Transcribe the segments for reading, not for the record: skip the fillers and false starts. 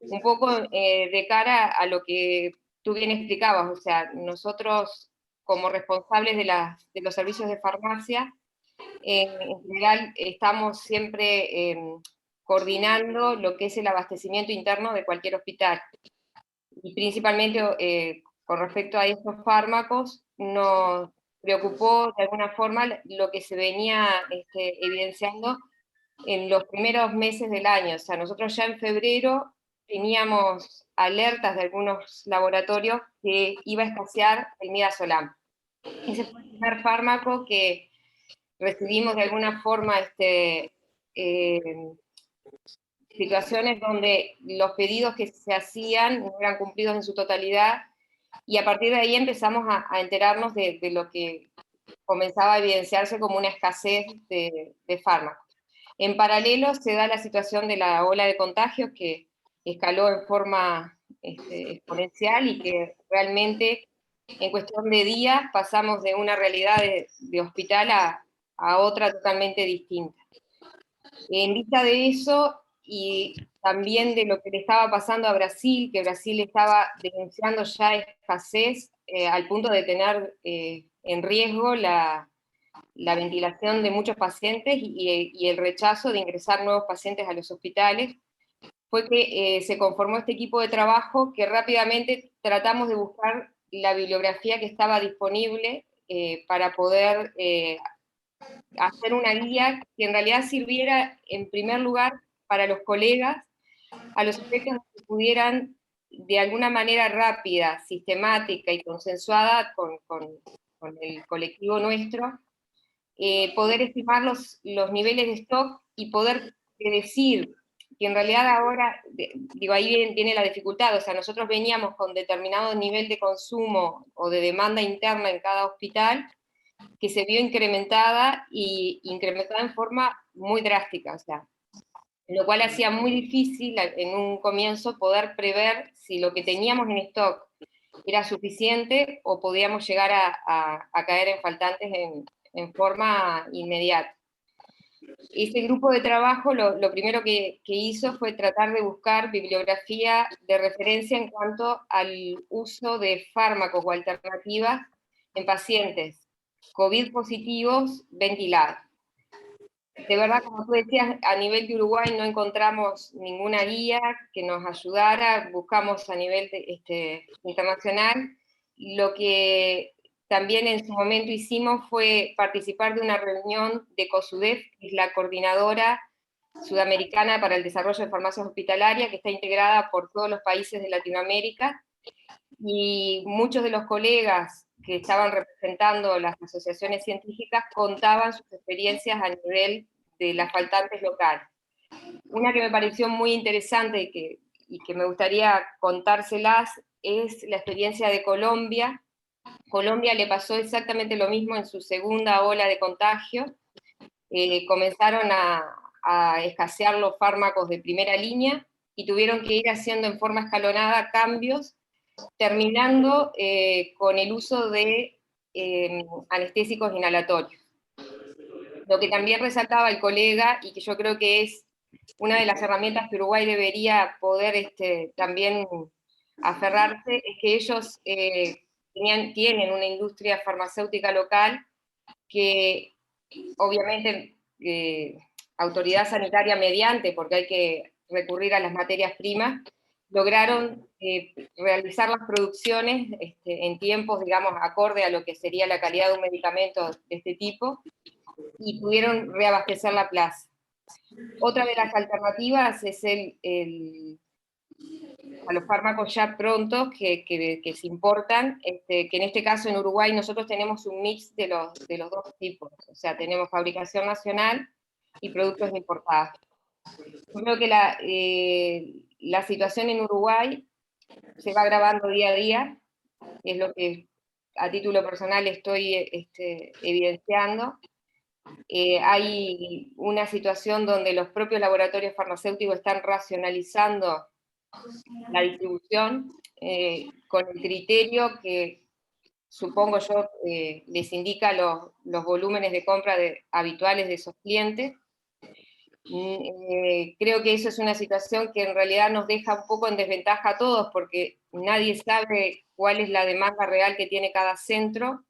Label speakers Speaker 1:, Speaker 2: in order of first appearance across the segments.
Speaker 1: un poco de cara a lo que tú bien explicabas, o sea, nosotros como responsables de los servicios de farmacia, en general estamos siempre coordinando lo que es el abastecimiento interno de cualquier hospital. Y principalmente con respecto a estos fármacos, nos preocupó de alguna forma lo que se venía evidenciando en los primeros meses del año. O sea, nosotros ya en febrero teníamos alertas de algunos laboratorios que iba a escasear el midazolam. Ese fue el primer fármaco que recibimos de alguna forma eh, situaciones donde los pedidos que se hacían no eran cumplidos en su totalidad, y a partir de ahí empezamos a enterarnos de lo que comenzaba a evidenciarse como una escasez de fármacos. En paralelo se da la situación de la ola de contagios que escaló en forma exponencial y que realmente en cuestión de días pasamos de una realidad de hospital a otra totalmente distinta. En vista de eso, y también de lo que le estaba pasando a Brasil, que Brasil estaba denunciando ya escasez al punto de tener en riesgo la ventilación de muchos pacientes y el rechazo de ingresar nuevos pacientes a los hospitales, fue que se conformó este equipo de trabajo que rápidamente tratamos de buscar la bibliografía que estaba disponible para poder hacer una guía que en realidad sirviera en primer lugar para los colegas, a los efectos de que pudieran de alguna manera rápida, sistemática y consensuada con el colectivo nuestro, poder estimar los niveles de stock y poder decir que en realidad ahora, digo, ahí viene la dificultad, o sea, nosotros veníamos con determinado nivel de consumo o de demanda interna en cada hospital, que se vio incrementada y incrementada en forma muy drástica, o sea, lo cual hacía muy difícil en un comienzo poder prever si lo que teníamos en stock era suficiente o podíamos llegar a caer en faltantes en forma inmediata. Ese grupo de trabajo lo primero que hizo fue tratar de buscar bibliografía de referencia en cuanto al uso de fármacos o alternativas en pacientes COVID positivos ventilados. De verdad, como tú decías, a nivel de Uruguay no encontramos ninguna guía que nos ayudara, buscamos a nivel internacional. Lo que también en su momento hicimos fue participar de una reunión de COSUDEF, que es la Coordinadora Sudamericana para el Desarrollo de Farmacias Hospitalarias, que está integrada por todos los países de Latinoamérica, y muchos de los colegas que estaban representando las asociaciones científicas contaban sus experiencias a nivel de las faltantes locales. Una que me pareció muy interesante y que me gustaría contárselas es la experiencia de Colombia. Colombia le pasó exactamente lo mismo en su segunda ola de contagio. Comenzaron a escasear los fármacos de primera línea y tuvieron que ir haciendo en forma escalonada cambios, terminando con el uso de anestésicos inhalatorios. Lo que también resaltaba el colega, y que yo creo que es una de las herramientas que Uruguay debería poder también aferrarse, es que ellos tienen una industria farmacéutica local que obviamente autoridad sanitaria mediante, porque hay que recurrir a las materias primas, lograron realizar las producciones en tiempos, digamos, acorde a lo que sería la calidad de un medicamento de este tipo, y pudieron reabastecer la plaza. Otra de las alternativas es a los fármacos ya prontos que se importan, que en este caso en Uruguay nosotros tenemos un mix de los dos tipos, o sea, tenemos fabricación nacional y productos importados. Yo creo que la situación en Uruguay se va agravando día a día, es lo que a título personal estoy evidenciando. Hay una situación donde los propios laboratorios farmacéuticos están racionalizando la distribución con el criterio que supongo yo les indica los volúmenes de compra habituales de esos clientes, Creo que eso es una situación que en realidad nos deja un poco en desventaja a todos, porque nadie sabe cuál es la demanda real que tiene cada centro.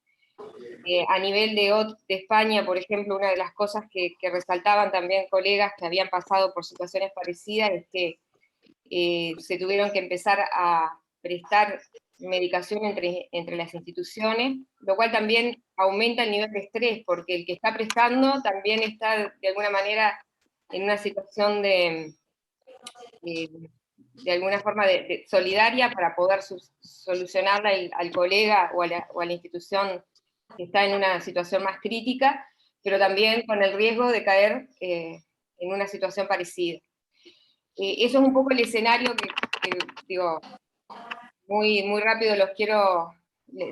Speaker 1: A nivel de España, por ejemplo, una de las cosas que resaltaban también colegas que habían pasado por situaciones parecidas es que se tuvieron que empezar a prestar medicación entre las instituciones, lo cual también aumenta el nivel de estrés, porque el que está prestando también está de alguna manera en una situación de alguna forma de solidaria para poder solucionarla al colega o a la institución que está en una situación más crítica, pero también con el riesgo de caer en una situación parecida. Eso es un poco el escenario que digo, muy rápido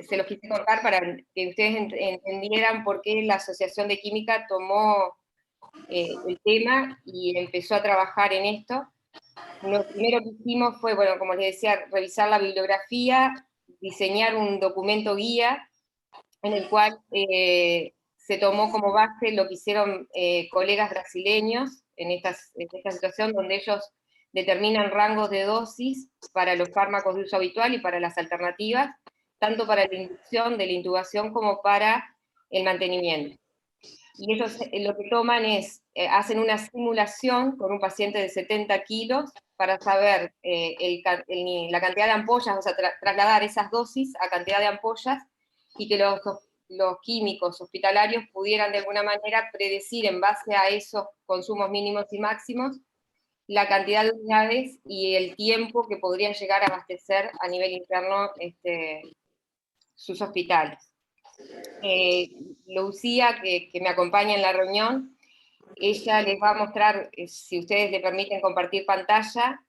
Speaker 1: se los quise contar para que ustedes entendieran por qué la Asociación de Química tomó el tema y empezó a trabajar en esto. Lo primero que hicimos fue, bueno, como les decía, revisar la bibliografía, diseñar un documento guía en el cual se tomó como base lo que hicieron colegas brasileños en esta situación, donde ellos determinan rangos de dosis para los fármacos de uso habitual y para las alternativas, tanto para la inducción de la intubación como para el mantenimiento. Y ellos lo que toman es, hacen una simulación con un paciente de 70 kilos para saber la cantidad de ampollas, o sea, trasladar esas dosis a cantidad de ampollas, y que los químicos hospitalarios pudieran de alguna manera predecir en base a esos consumos mínimos y máximos la cantidad de unidades y el tiempo que podrían llegar a abastecer a nivel interno sus hospitales. Lucía, que me acompaña en la reunión, ella les va a mostrar, si ustedes le permiten compartir pantalla,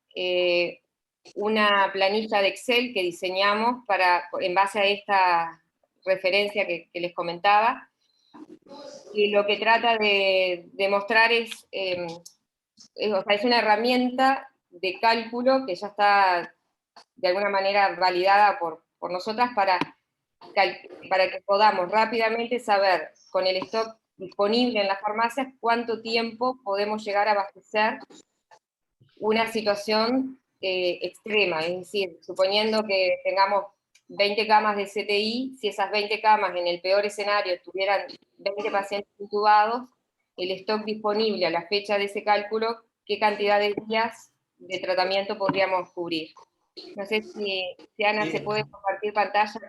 Speaker 1: una planilla de Excel que diseñamos en base a esta referencia que les comentaba, y lo que trata de mostrar o sea, es una herramienta de cálculo que ya está de alguna manera validada por nosotras para que podamos rápidamente saber con el stock disponible en las farmacias cuánto tiempo podemos llegar a abastecer una situación extrema, es decir, suponiendo que tengamos 20 camas de CTI, si esas 20 camas en el peor escenario tuvieran 20 pacientes intubados, el stock disponible a la fecha de ese cálculo, qué cantidad de días de tratamiento podríamos cubrir. No sé si Ana se puede compartir pantalla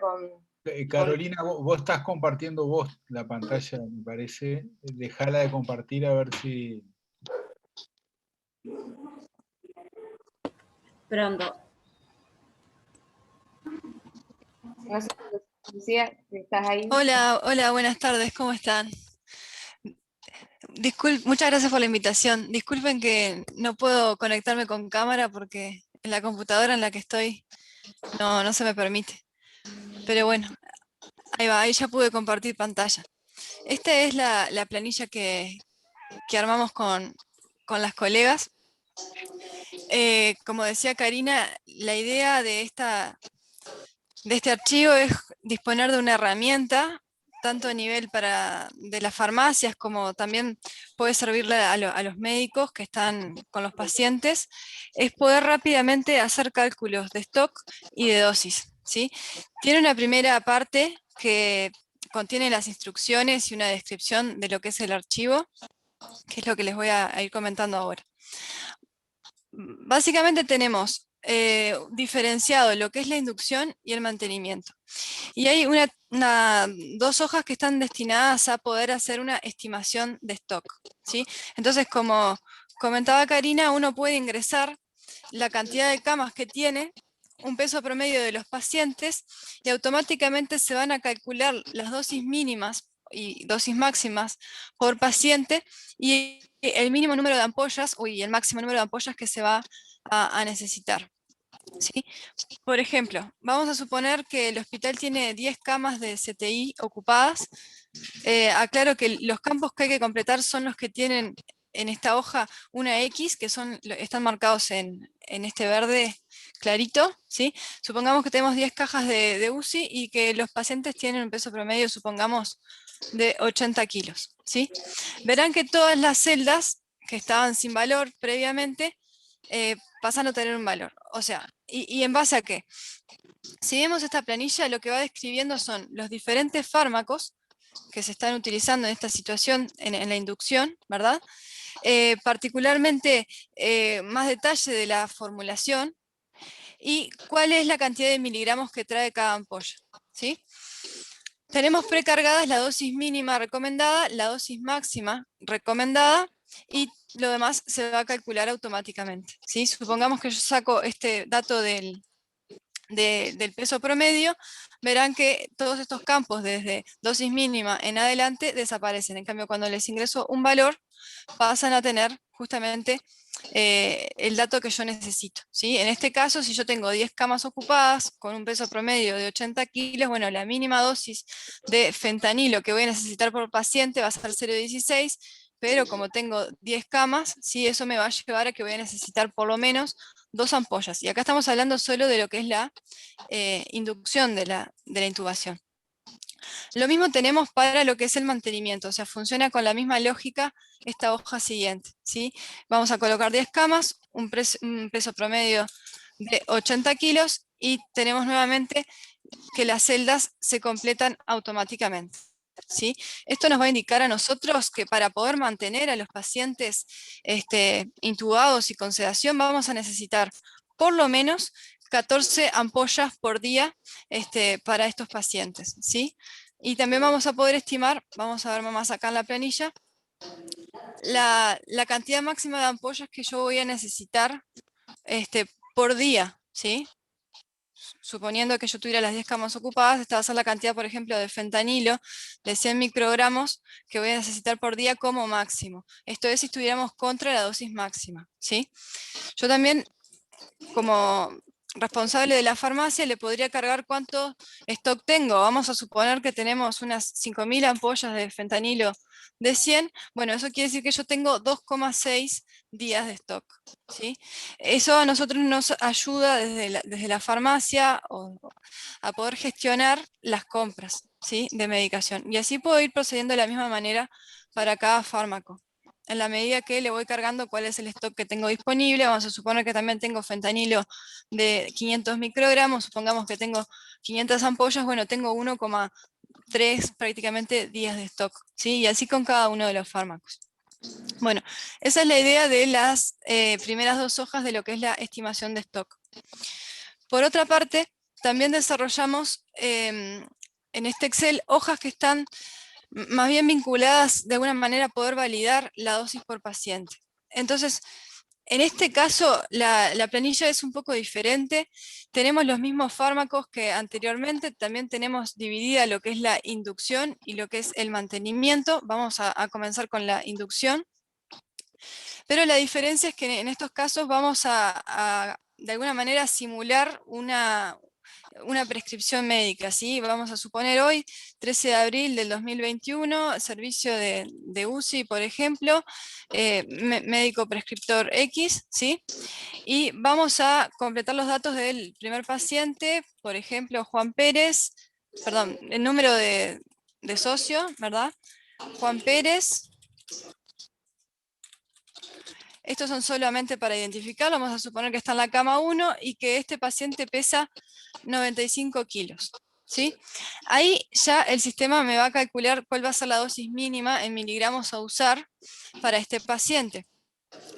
Speaker 2: Carolina, vos estás compartiendo la pantalla, me parece. Dejala de compartir a ver si...
Speaker 3: Pronto.
Speaker 1: No sé, Lucía, ¿estás ahí?
Speaker 4: Hola, buenas tardes, ¿cómo están? Muchas gracias por la invitación. Disculpen que no puedo conectarme con cámara porque en la computadora en la que estoy no se me permite. Pero bueno, ahí ya pude compartir pantalla. Esta es la planilla que armamos con las colegas. Como decía Karina, la idea de este archivo es disponer de una herramienta tanto a nivel de las farmacias como también puede servirle a los médicos que están con los pacientes, es poder rápidamente hacer cálculos de stock y de dosis, ¿sí? Tiene una primera parte que contiene las instrucciones y una descripción de lo que es el archivo, que es lo que les voy a ir comentando ahora. Básicamente tenemos diferenciado lo que es la inducción y el mantenimiento. Y hay dos hojas que están destinadas a poder hacer una estimación de stock, ¿sí? Entonces, como comentaba Karina, uno puede ingresar la cantidad de camas que tiene, un peso promedio de los pacientes, y automáticamente se van a calcular las dosis mínimas y dosis máximas por paciente, y el mínimo número de ampollas, y el máximo número de ampollas que se va a necesitar. ¿Sí? Por ejemplo, vamos a suponer que el hospital tiene 10 camas de CTI ocupadas. Aclaro que los campos que hay que completar son los que tienen en esta hoja una X, que están marcados en este verde clarito, ¿sí? Supongamos que tenemos 10 cajas de UCI y que los pacientes tienen un peso promedio, supongamos, de 80 kilos, ¿sí? Verán que todas las celdas que estaban sin valor previamente, pasan a tener un valor. O sea, ¿y en base a qué? Si vemos esta planilla, lo que va describiendo son los diferentes fármacos que se están utilizando en esta situación, en la inducción, ¿verdad? Particularmente más detalle de la formulación y cuál es la cantidad de miligramos que trae cada ampolla, ¿sí? Tenemos precargadas la dosis mínima recomendada, la dosis máxima recomendada y lo demás se va a calcular automáticamente, ¿sí? Supongamos que yo saco este dato del peso promedio, verán que todos estos campos desde dosis mínima en adelante desaparecen. En cambio, cuando les ingreso un valor, pasan a tener justamente el dato que yo necesito, ¿sí? En este caso, si yo tengo 10 camas ocupadas con un peso promedio de 80 kilos, bueno, la mínima dosis de fentanilo que voy a necesitar por paciente va a ser 0,16, pero como tengo 10 camas, ¿sí? Eso me va a llevar a que voy a necesitar por lo menos 2 ampollas. Y acá estamos hablando solo de lo que es la inducción de la intubación. Lo mismo tenemos para lo que es el mantenimiento, o sea, funciona con la misma lógica esta hoja siguiente, ¿sí? Vamos a colocar 10 camas, un peso promedio de 80 kilos y tenemos nuevamente que las celdas se completan automáticamente, ¿sí? Esto nos va a indicar a nosotros que para poder mantener a los pacientes intubados y con sedación vamos a necesitar por lo menos 14 ampollas por día para estos pacientes, ¿sí? Y también vamos a poder estimar, vamos a ver más acá en la planilla, la cantidad máxima de ampollas que yo voy a necesitar por día, ¿sí? Suponiendo que yo tuviera las 10 camas ocupadas, esta va a ser la cantidad, por ejemplo, de fentanilo de 100 microgramos que voy a necesitar por día como máximo. Esto es si estuviéramos contra la dosis máxima, ¿sí? Yo también, como responsable de la farmacia, le podría cargar cuánto stock tengo. Vamos a suponer que tenemos unas 5.000 ampollas de fentanilo de 100. Bueno, eso quiere decir que yo tengo 2,6 días de stock, ¿sí? Eso a nosotros nos ayuda desde la farmacia a poder gestionar las compras, ¿sí? De medicación. Y así puedo ir procediendo de la misma manera para cada fármaco. En la medida que le voy cargando cuál es el stock que tengo disponible, vamos a suponer que también tengo fentanilo de 500 microgramos, supongamos que tengo 500 ampollas, bueno, tengo 1,3 prácticamente días de stock, ¿sí? Y así con cada uno de los fármacos. Bueno, esa es la idea de las primeras 2 hojas de lo que es la estimación de stock. Por otra parte, también desarrollamos en este Excel hojas que están más bien vinculadas de alguna manera a poder validar la dosis por paciente. Entonces, en este caso, la planilla es un poco diferente. Tenemos los mismos fármacos que anteriormente, también tenemos dividida lo que es la inducción y lo que es el mantenimiento. Vamos a comenzar con la inducción. Pero la diferencia es que en estos casos vamos a de alguna manera simular una prescripción médica, ¿sí? Vamos a suponer hoy, 13 de abril del 2021, servicio de UCI, por ejemplo, médico prescriptor X, ¿sí? Y vamos a completar los datos del primer paciente, por ejemplo, Juan Pérez, perdón, el número de socio, ¿verdad? Juan Pérez. Estos son solamente para identificarlo, vamos a suponer que está en la cama 1 y que este paciente pesa 95 kilos, ¿sí? Ahí ya el sistema me va a calcular cuál va a ser la dosis mínima en miligramos a usar para este paciente.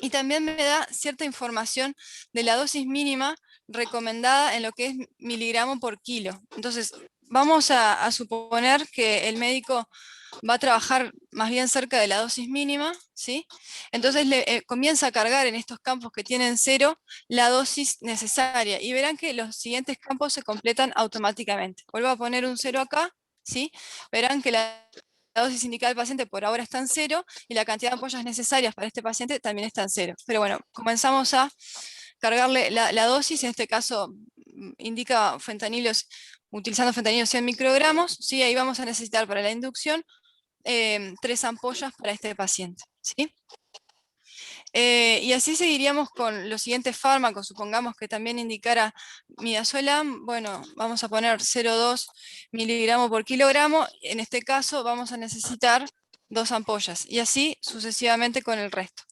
Speaker 4: Y también me da cierta información de la dosis mínima recomendada en lo que es miligramo por kilo. Entonces, vamos a suponer que el médico va a trabajar más bien cerca de la dosis mínima, ¿sí? Entonces comienza a cargar en estos campos que tienen 0 la dosis necesaria y verán que los siguientes campos se completan automáticamente. Vuelvo a poner un 0 acá, ¿sí? Verán que la dosis indicada del paciente por ahora está en 0 y la cantidad de ampollas necesarias para este paciente también está en 0. Pero bueno, comenzamos a cargarle la dosis, en este caso indica fentanilos, utilizando fentanilo 100 microgramos, ¿sí? Ahí vamos a necesitar para la inducción 3 ampollas para este paciente, ¿sí? Y así seguiríamos con los siguientes fármacos, supongamos que también indicara midazolam, bueno, vamos a poner 0,2 miligramos por kilogramo, en este caso vamos a necesitar 2 ampollas, y así sucesivamente con el resto.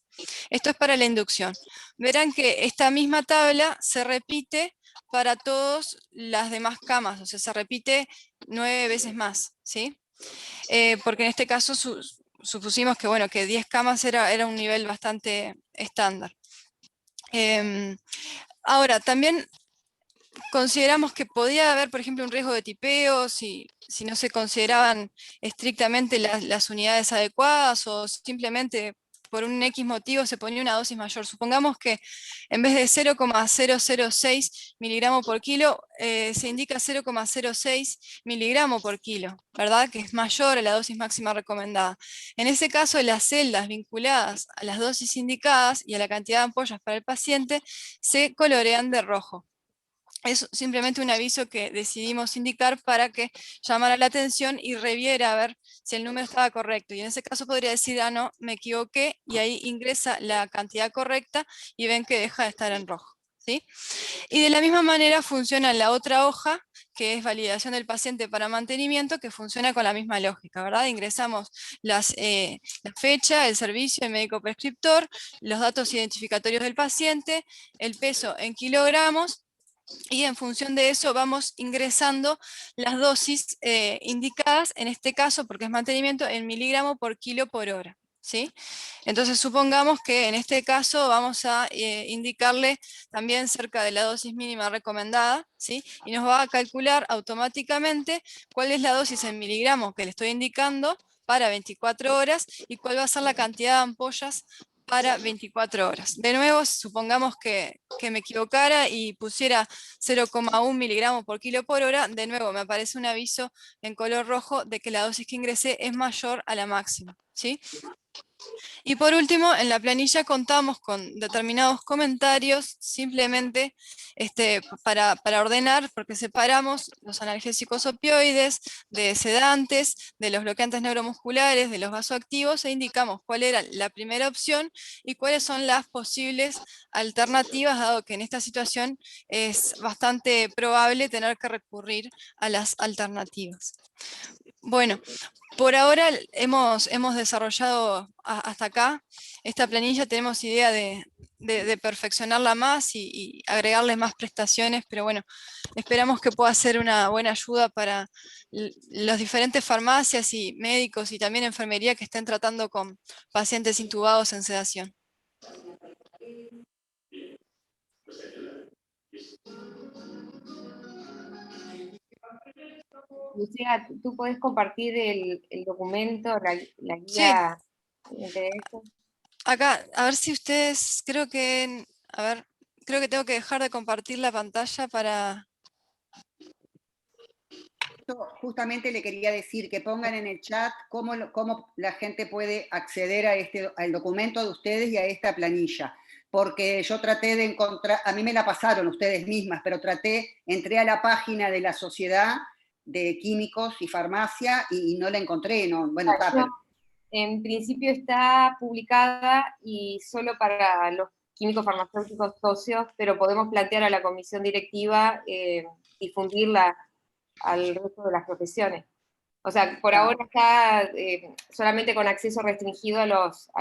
Speaker 4: Esto es para la inducción. Verán que esta misma tabla se repite para todas las demás camas, o sea, se repite 9 veces más, ¿sí? Porque en este caso supusimos que, bueno, que 10 camas era un nivel bastante estándar. Ahora, también consideramos que podía haber, por ejemplo, un riesgo de tipeo si no se consideraban estrictamente las unidades adecuadas o simplemente por un X motivo se ponía una dosis mayor. Supongamos que en vez de 0,006 miligramos por kilo, se indica 0,06 miligramos por kilo, ¿verdad? Que es mayor a la dosis máxima recomendada. En ese caso, las celdas vinculadas a las dosis indicadas y a la cantidad de ampollas para el paciente se colorean de rojo. Es simplemente un aviso que decidimos indicar para que llamara la atención y reviera a ver si el número estaba correcto. Y en ese caso podría decir, ah, no, me equivoqué, y ahí ingresa la cantidad correcta y ven que deja de estar en rojo, ¿sí? Y de la misma manera funciona la otra hoja, que es validación del paciente para mantenimiento, que funciona con la misma lógica, ¿verdad? Ingresamos la fecha, el servicio, el médico prescriptor, los datos identificatorios del paciente, el peso en kilogramos, y en función de eso vamos ingresando las dosis indicadas, en este caso, porque es mantenimiento, en miligramo por kilo por hora, ¿sí? Entonces supongamos que en este caso vamos a indicarle también cerca de la dosis mínima recomendada, ¿sí? Y nos va a calcular automáticamente cuál es la dosis en miligramos que le estoy indicando para 24 horas y cuál va a ser la cantidad de ampollas para 24 horas. De nuevo, supongamos que me equivocara y pusiera 0,1 miligramos por kilo por hora, de nuevo me aparece un aviso en color rojo de que la dosis que ingresé es mayor a la máxima, ¿sí? Y por último, en la planilla contamos con determinados comentarios, simplemente para ordenar, porque separamos los analgésicos opioides, de sedantes, de los bloqueantes neuromusculares, de los vasoactivos, e indicamos cuál era la primera opción y cuáles son las posibles alternativas, dado que en esta situación es bastante probable tener que recurrir a las alternativas. Bueno, por ahora hemos desarrollado hasta acá esta planilla. Tenemos idea de perfeccionarla más y agregarle más prestaciones, pero bueno, esperamos que pueda ser una buena ayuda para las diferentes farmacias y médicos y también enfermería que estén tratando con pacientes intubados en sedación.
Speaker 1: Lucía, ¿tú podés compartir el documento, la
Speaker 4: Sí,
Speaker 1: guía en PDF?
Speaker 4: acá, a ver si ustedes, creo que tengo que dejar de compartir la pantalla para...
Speaker 3: Justamente le quería decir que pongan en el chat cómo la gente puede acceder a al documento de ustedes y a esta planilla. Porque yo traté de encontrar, a mí me la pasaron ustedes mismas, pero entré a la página de la Sociedad de Químicos y Farmacia y no la encontré. No, bueno,
Speaker 1: en principio está publicada y solo para los químicos farmacéuticos socios, pero podemos plantear a la comisión directiva difundirla al resto de las profesiones. O sea, por ahora está solamente con acceso restringido a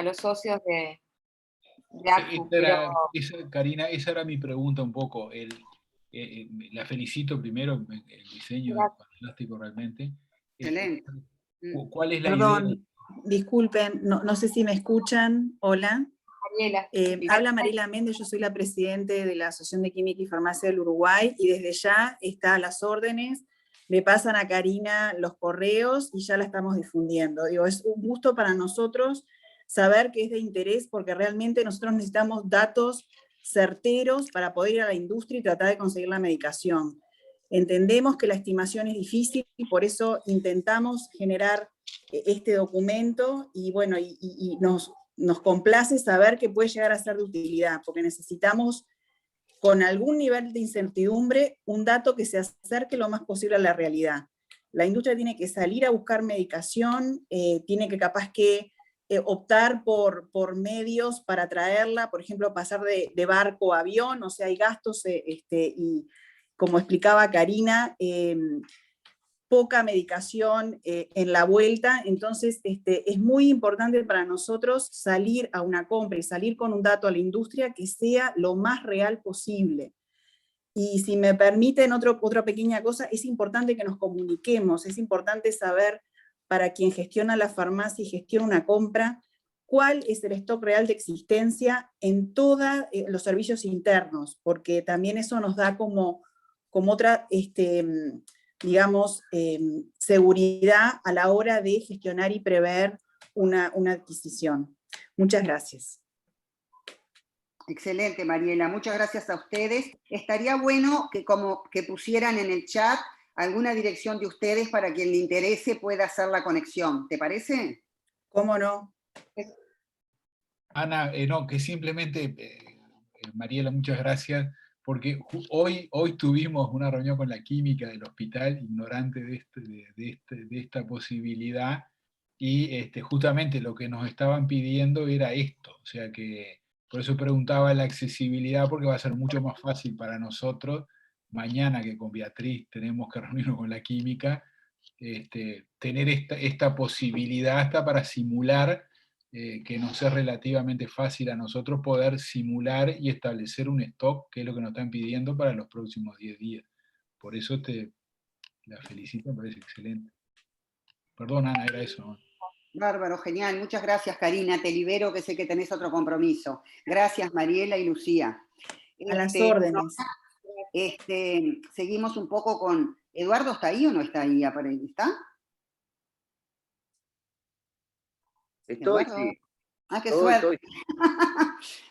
Speaker 1: los socios de ACTU.
Speaker 2: Karina, esa era mi pregunta un poco. La felicito primero, el diseño es fantástico realmente.
Speaker 3: Excelente.
Speaker 2: ¿Cuál es la
Speaker 5: Perdón,
Speaker 2: idea?
Speaker 5: disculpen, no sé si me escuchan. Hola.
Speaker 1: Mariela.
Speaker 5: Habla Mariela Méndez, yo soy la presidente de la Asociación de Química y Farmacia del Uruguay, y desde ya está a las órdenes. Le pasan a Karina los correos y ya la estamos difundiendo. Digo, es un gusto para nosotros saber que es de interés, porque realmente nosotros necesitamos datos certeros para poder ir a la industria y tratar de conseguir la medicación. Entendemos que la estimación es difícil y por eso intentamos generar este documento, y bueno, y nos complace saber que puede llegar a ser de utilidad, porque necesitamos, con algún nivel de incertidumbre, un dato que se acerque lo más posible a la realidad. La industria tiene que salir a buscar medicación, tiene que capaz que optar por medios para traerla, por ejemplo, pasar de barco a avión, o sea, hay gastos, y como explicaba Karina, poca medicación en la vuelta. Entonces es muy importante para nosotros salir a una compra y salir con un dato a la industria que sea lo más real posible. Y si me permiten otra pequeña cosa, es importante que nos comuniquemos, es importante saber para quien gestiona la farmacia y gestiona una compra, cuál es el stock real de existencia en todos los servicios internos, porque también eso nos da como otra, digamos, seguridad a la hora de gestionar y prever una adquisición. Muchas gracias.
Speaker 3: Excelente, Mariela. Muchas gracias a ustedes. Estaría bueno que pusieran en el chat alguna dirección de ustedes para quien le interese pueda hacer la conexión. ¿Te parece?
Speaker 5: ¿Cómo no?
Speaker 2: Ana, no, que simplemente, Mariela, muchas gracias, porque hoy tuvimos una reunión con la química del hospital, ignorante de esta posibilidad, y justamente lo que nos estaban pidiendo era esto, o sea que por eso preguntaba la accesibilidad, porque va a ser mucho más fácil para nosotros, mañana que con Beatriz tenemos que reunirnos con la química, tener esta posibilidad hasta para simular, que nos es relativamente fácil a nosotros poder simular y establecer un stock, que es lo que nos están pidiendo para los próximos 10 días. Por eso la felicito, me parece excelente. Perdón, Ana, era eso, ¿no?
Speaker 3: Bárbaro, genial. Muchas gracias, Karina. Te libero, que sé que tenés otro compromiso. Gracias, Mariela y Lucía.
Speaker 5: A las órdenes.
Speaker 3: Seguimos un poco con... ¿Eduardo está ahí o no está ahí? ¿Está?
Speaker 6: Estoy, sí.
Speaker 3: Ah, qué suerte.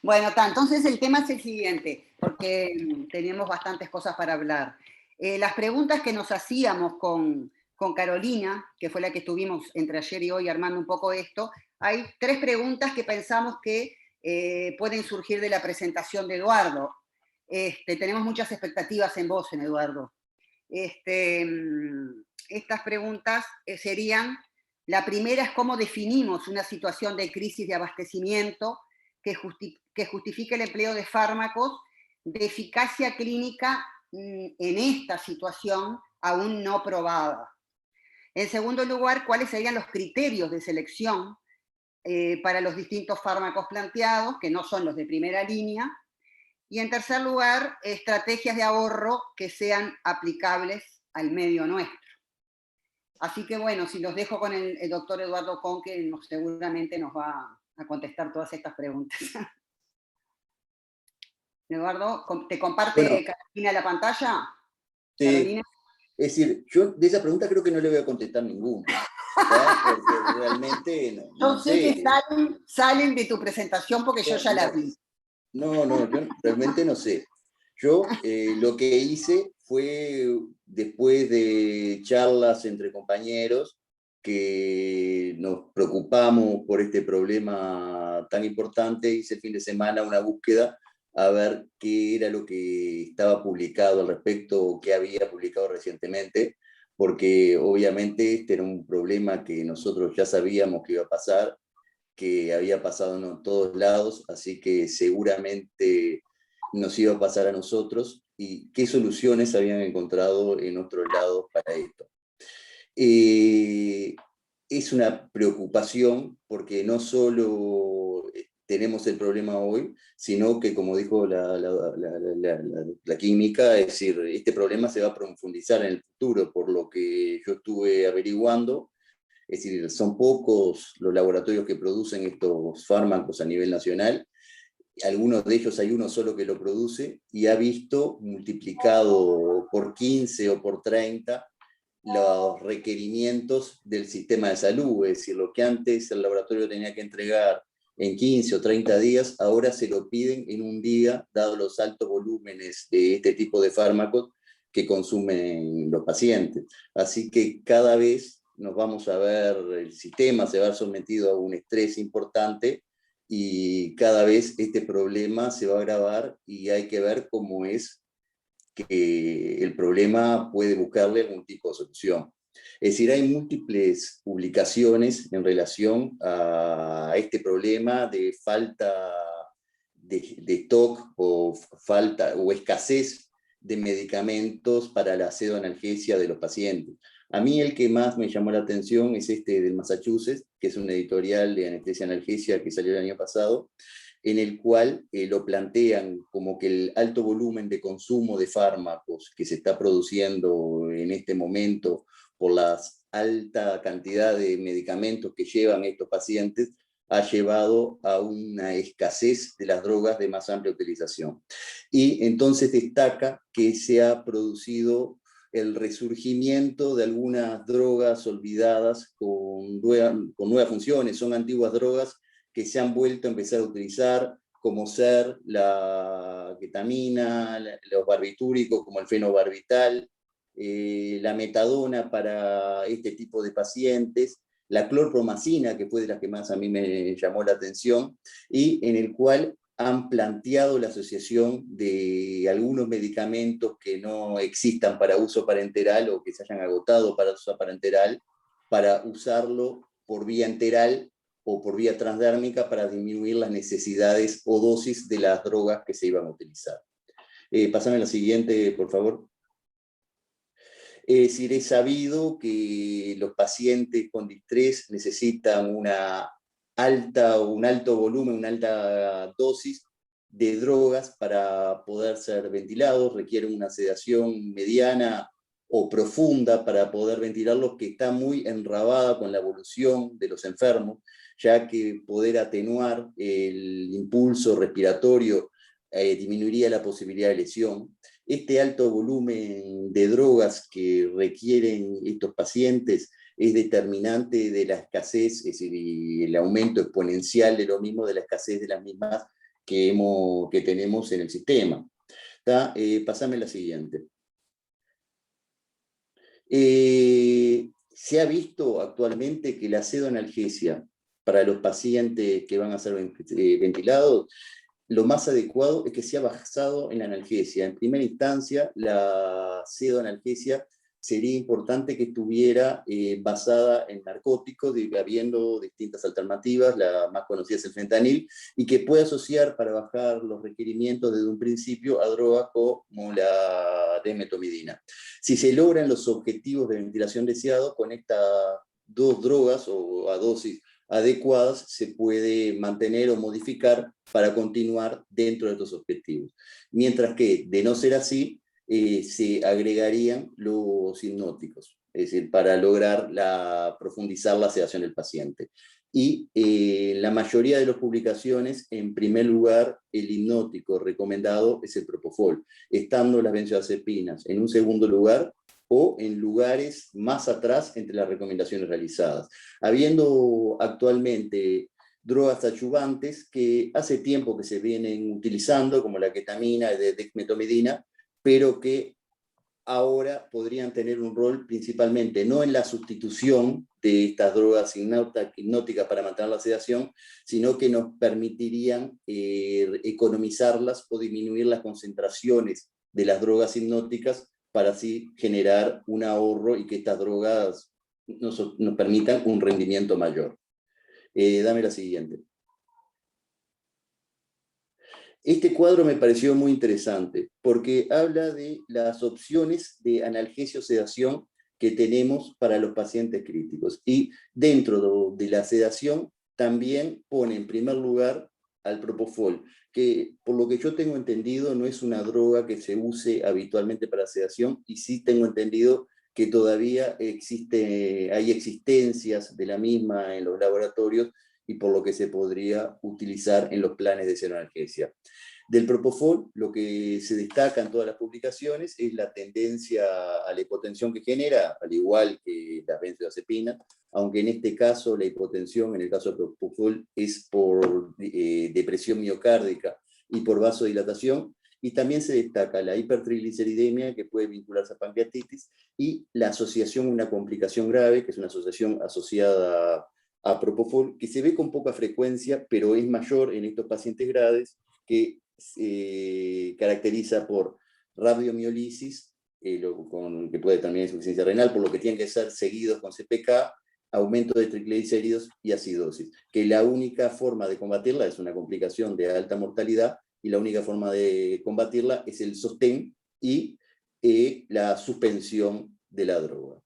Speaker 3: Bueno, entonces el tema es el siguiente, porque tenemos bastantes cosas para hablar. Las preguntas que nos hacíamos con Carolina, que fue la que estuvimos entre ayer y hoy armando un poco esto, hay 3 preguntas que pensamos que pueden surgir de la presentación de Eduardo. Tenemos muchas expectativas en vos, Eduardo. Estas preguntas serían: la primera es cómo definimos una situación de crisis de abastecimiento que justifique el empleo de fármacos de eficacia clínica en esta situación aún no probada. En segundo lugar, ¿cuáles serían los criterios de selección para los distintos fármacos planteados, que no son los de primera línea? Y en tercer lugar, estrategias de ahorro que sean aplicables al medio nuestro. Así que bueno, si los dejo con el doctor Eduardo Con, que seguramente nos va a contestar todas estas preguntas. Eduardo, ¿te comparte Carolina la pantalla?
Speaker 6: Sí.
Speaker 3: Carolina.
Speaker 6: Es decir, yo de esa pregunta creo que no le voy a contestar ninguna, porque realmente
Speaker 3: no sé que salen de tu presentación porque yo ya la vi.
Speaker 6: No, yo realmente no sé. Yo lo que hice fue, después de charlas entre compañeros, que nos preocupamos por este problema tan importante, hice el fin de semana una búsqueda a ver qué era lo que estaba publicado al respecto, o qué había publicado recientemente, porque obviamente este era un problema que nosotros ya sabíamos que iba a pasar, que había pasado en todos lados, así que seguramente nos iba a pasar a nosotros, y qué soluciones habían encontrado en otros lados para esto. Es una preocupación porque no solo tenemos el problema hoy, sino que, como dijo la química, es decir, este problema se va a profundizar en el futuro, por lo que yo estuve averiguando. Es decir, son pocos los laboratorios que producen estos fármacos a nivel nacional. Algunos de ellos hay uno solo que lo produce, y ha visto multiplicado por 15 o por 30 los requerimientos del sistema de salud. Es decir, lo que antes el laboratorio tenía que entregar en 15 o 30 días, ahora se lo piden en un día, dado los altos volúmenes de este tipo de fármacos que consumen los pacientes. Así que cada vez nos vamos a ver, el sistema se va a ver sometido a un estrés importante, y cada vez este problema se va a agravar, y hay que ver cómo es que el problema puede buscarle algún tipo de solución. Es decir, hay múltiples publicaciones en relación a este problema de falta de stock, o falta o escasez de medicamentos para la pseudoanalgesia de los pacientes. A mí el que más me llamó la atención es este del Massachusetts, que es un editorial de anestesia analgesia que salió el año pasado, en el cual lo plantean como que el alto volumen de consumo de fármacos que se está produciendo en este momento por la alta cantidad de medicamentos que llevan estos pacientes, ha llevado a una escasez de las drogas de más amplia utilización. Y entonces destaca que se ha producido el resurgimiento de algunas drogas olvidadas con nuevas funciones. Son antiguas drogas que se han vuelto a empezar a utilizar, como ser la ketamina, los barbitúricos como el fenobarbital, la metadona para este tipo de pacientes, la clorpromacina, que fue de las que más a mí me llamó la atención, y en el cual han planteado la asociación de algunos medicamentos que no existan para uso parenteral o que se hayan agotado para uso parenteral, para usarlo por vía enteral o por vía transdérmica para disminuir las necesidades o dosis de las drogas que se iban a utilizar. Pásame la siguiente, por favor. Es decir, es sabido que los pacientes con distrés necesitan un alto volumen, una alta dosis de drogas para poder ser ventilados, requieren una sedación mediana o profunda para poder ventilarlos, que está muy enrabada con la evolución de los enfermos, ya que poder atenuar el impulso respiratorio disminuiría la posibilidad de lesión. Este alto volumen de drogas que requieren estos pacientes es determinante de la escasez, es decir, el aumento exponencial de lo mismo, de la escasez de las mismas que tenemos en el sistema. Pásame la siguiente. Se ha visto actualmente que la pseudoanalgesia para los pacientes que van a ser ventilados, lo más adecuado es que sea basado en la analgesia. En primera instancia, la pseudoanalgesia sería importante que estuviera basada en narcóticos, habiendo distintas alternativas, la más conocida es el fentanil, y que pueda asociar para bajar los requerimientos desde un principio a drogas como la desmetomidina. Si se logran los objetivos de ventilación deseados con estas dos drogas o a dosis adecuadas, se puede mantener o modificar para continuar dentro de estos objetivos. Mientras que, de no ser así, se agregarían los hipnóticos, es decir, para lograr profundizar la sedación del paciente. Y la mayoría de las publicaciones, en primer lugar, el hipnótico recomendado es el propofol, estando las benzodiazepinas en un segundo lugar, o en lugares más atrás entre las recomendaciones realizadas. Habiendo actualmente drogas adyuvantes que hace tiempo que se vienen utilizando, como la ketamina, de dexmetomidina, pero que ahora podrían tener un rol principalmente no en la sustitución de estas drogas hipnóticas para mantener la sedación, sino que nos permitirían economizarlas o disminuir las concentraciones de las drogas hipnóticas para así generar un ahorro y que estas drogas nos permitan un rendimiento mayor. Dame la siguiente. Este cuadro me pareció muy interesante porque habla de las opciones de analgesio-sedación que tenemos para los pacientes críticos. Y dentro de la sedación también pone en primer lugar al propofol, que por lo que yo tengo entendido no es una droga que se use habitualmente para sedación, y sí tengo entendido que todavía hay existencias de la misma en los laboratorios, y por lo que se podría utilizar en los planes de pseudoanalgesia. Del propofol, lo que se destaca en todas las publicaciones es la tendencia a la hipotensión que genera, al igual que las benzodiazepinas, aunque en este caso la hipotensión, en el caso del propofol, es por depresión miocárdica y por vasodilatación, y también se destaca la hipertrigliceridemia, que puede vincularse a pancreatitis, y la asociación a una complicación grave, que es una asociación asociada a propofol, que se ve con poca frecuencia, pero es mayor en estos pacientes graves, que caracteriza por radiomiolisis, que puede también ser insuficiencia renal, por lo que tienen que ser seguidos con CPK, aumento de triglicéridos y acidosis, que la única forma de combatirla es una complicación de alta mortalidad, y la única forma de combatirla es el sostén y la suspensión de la droga.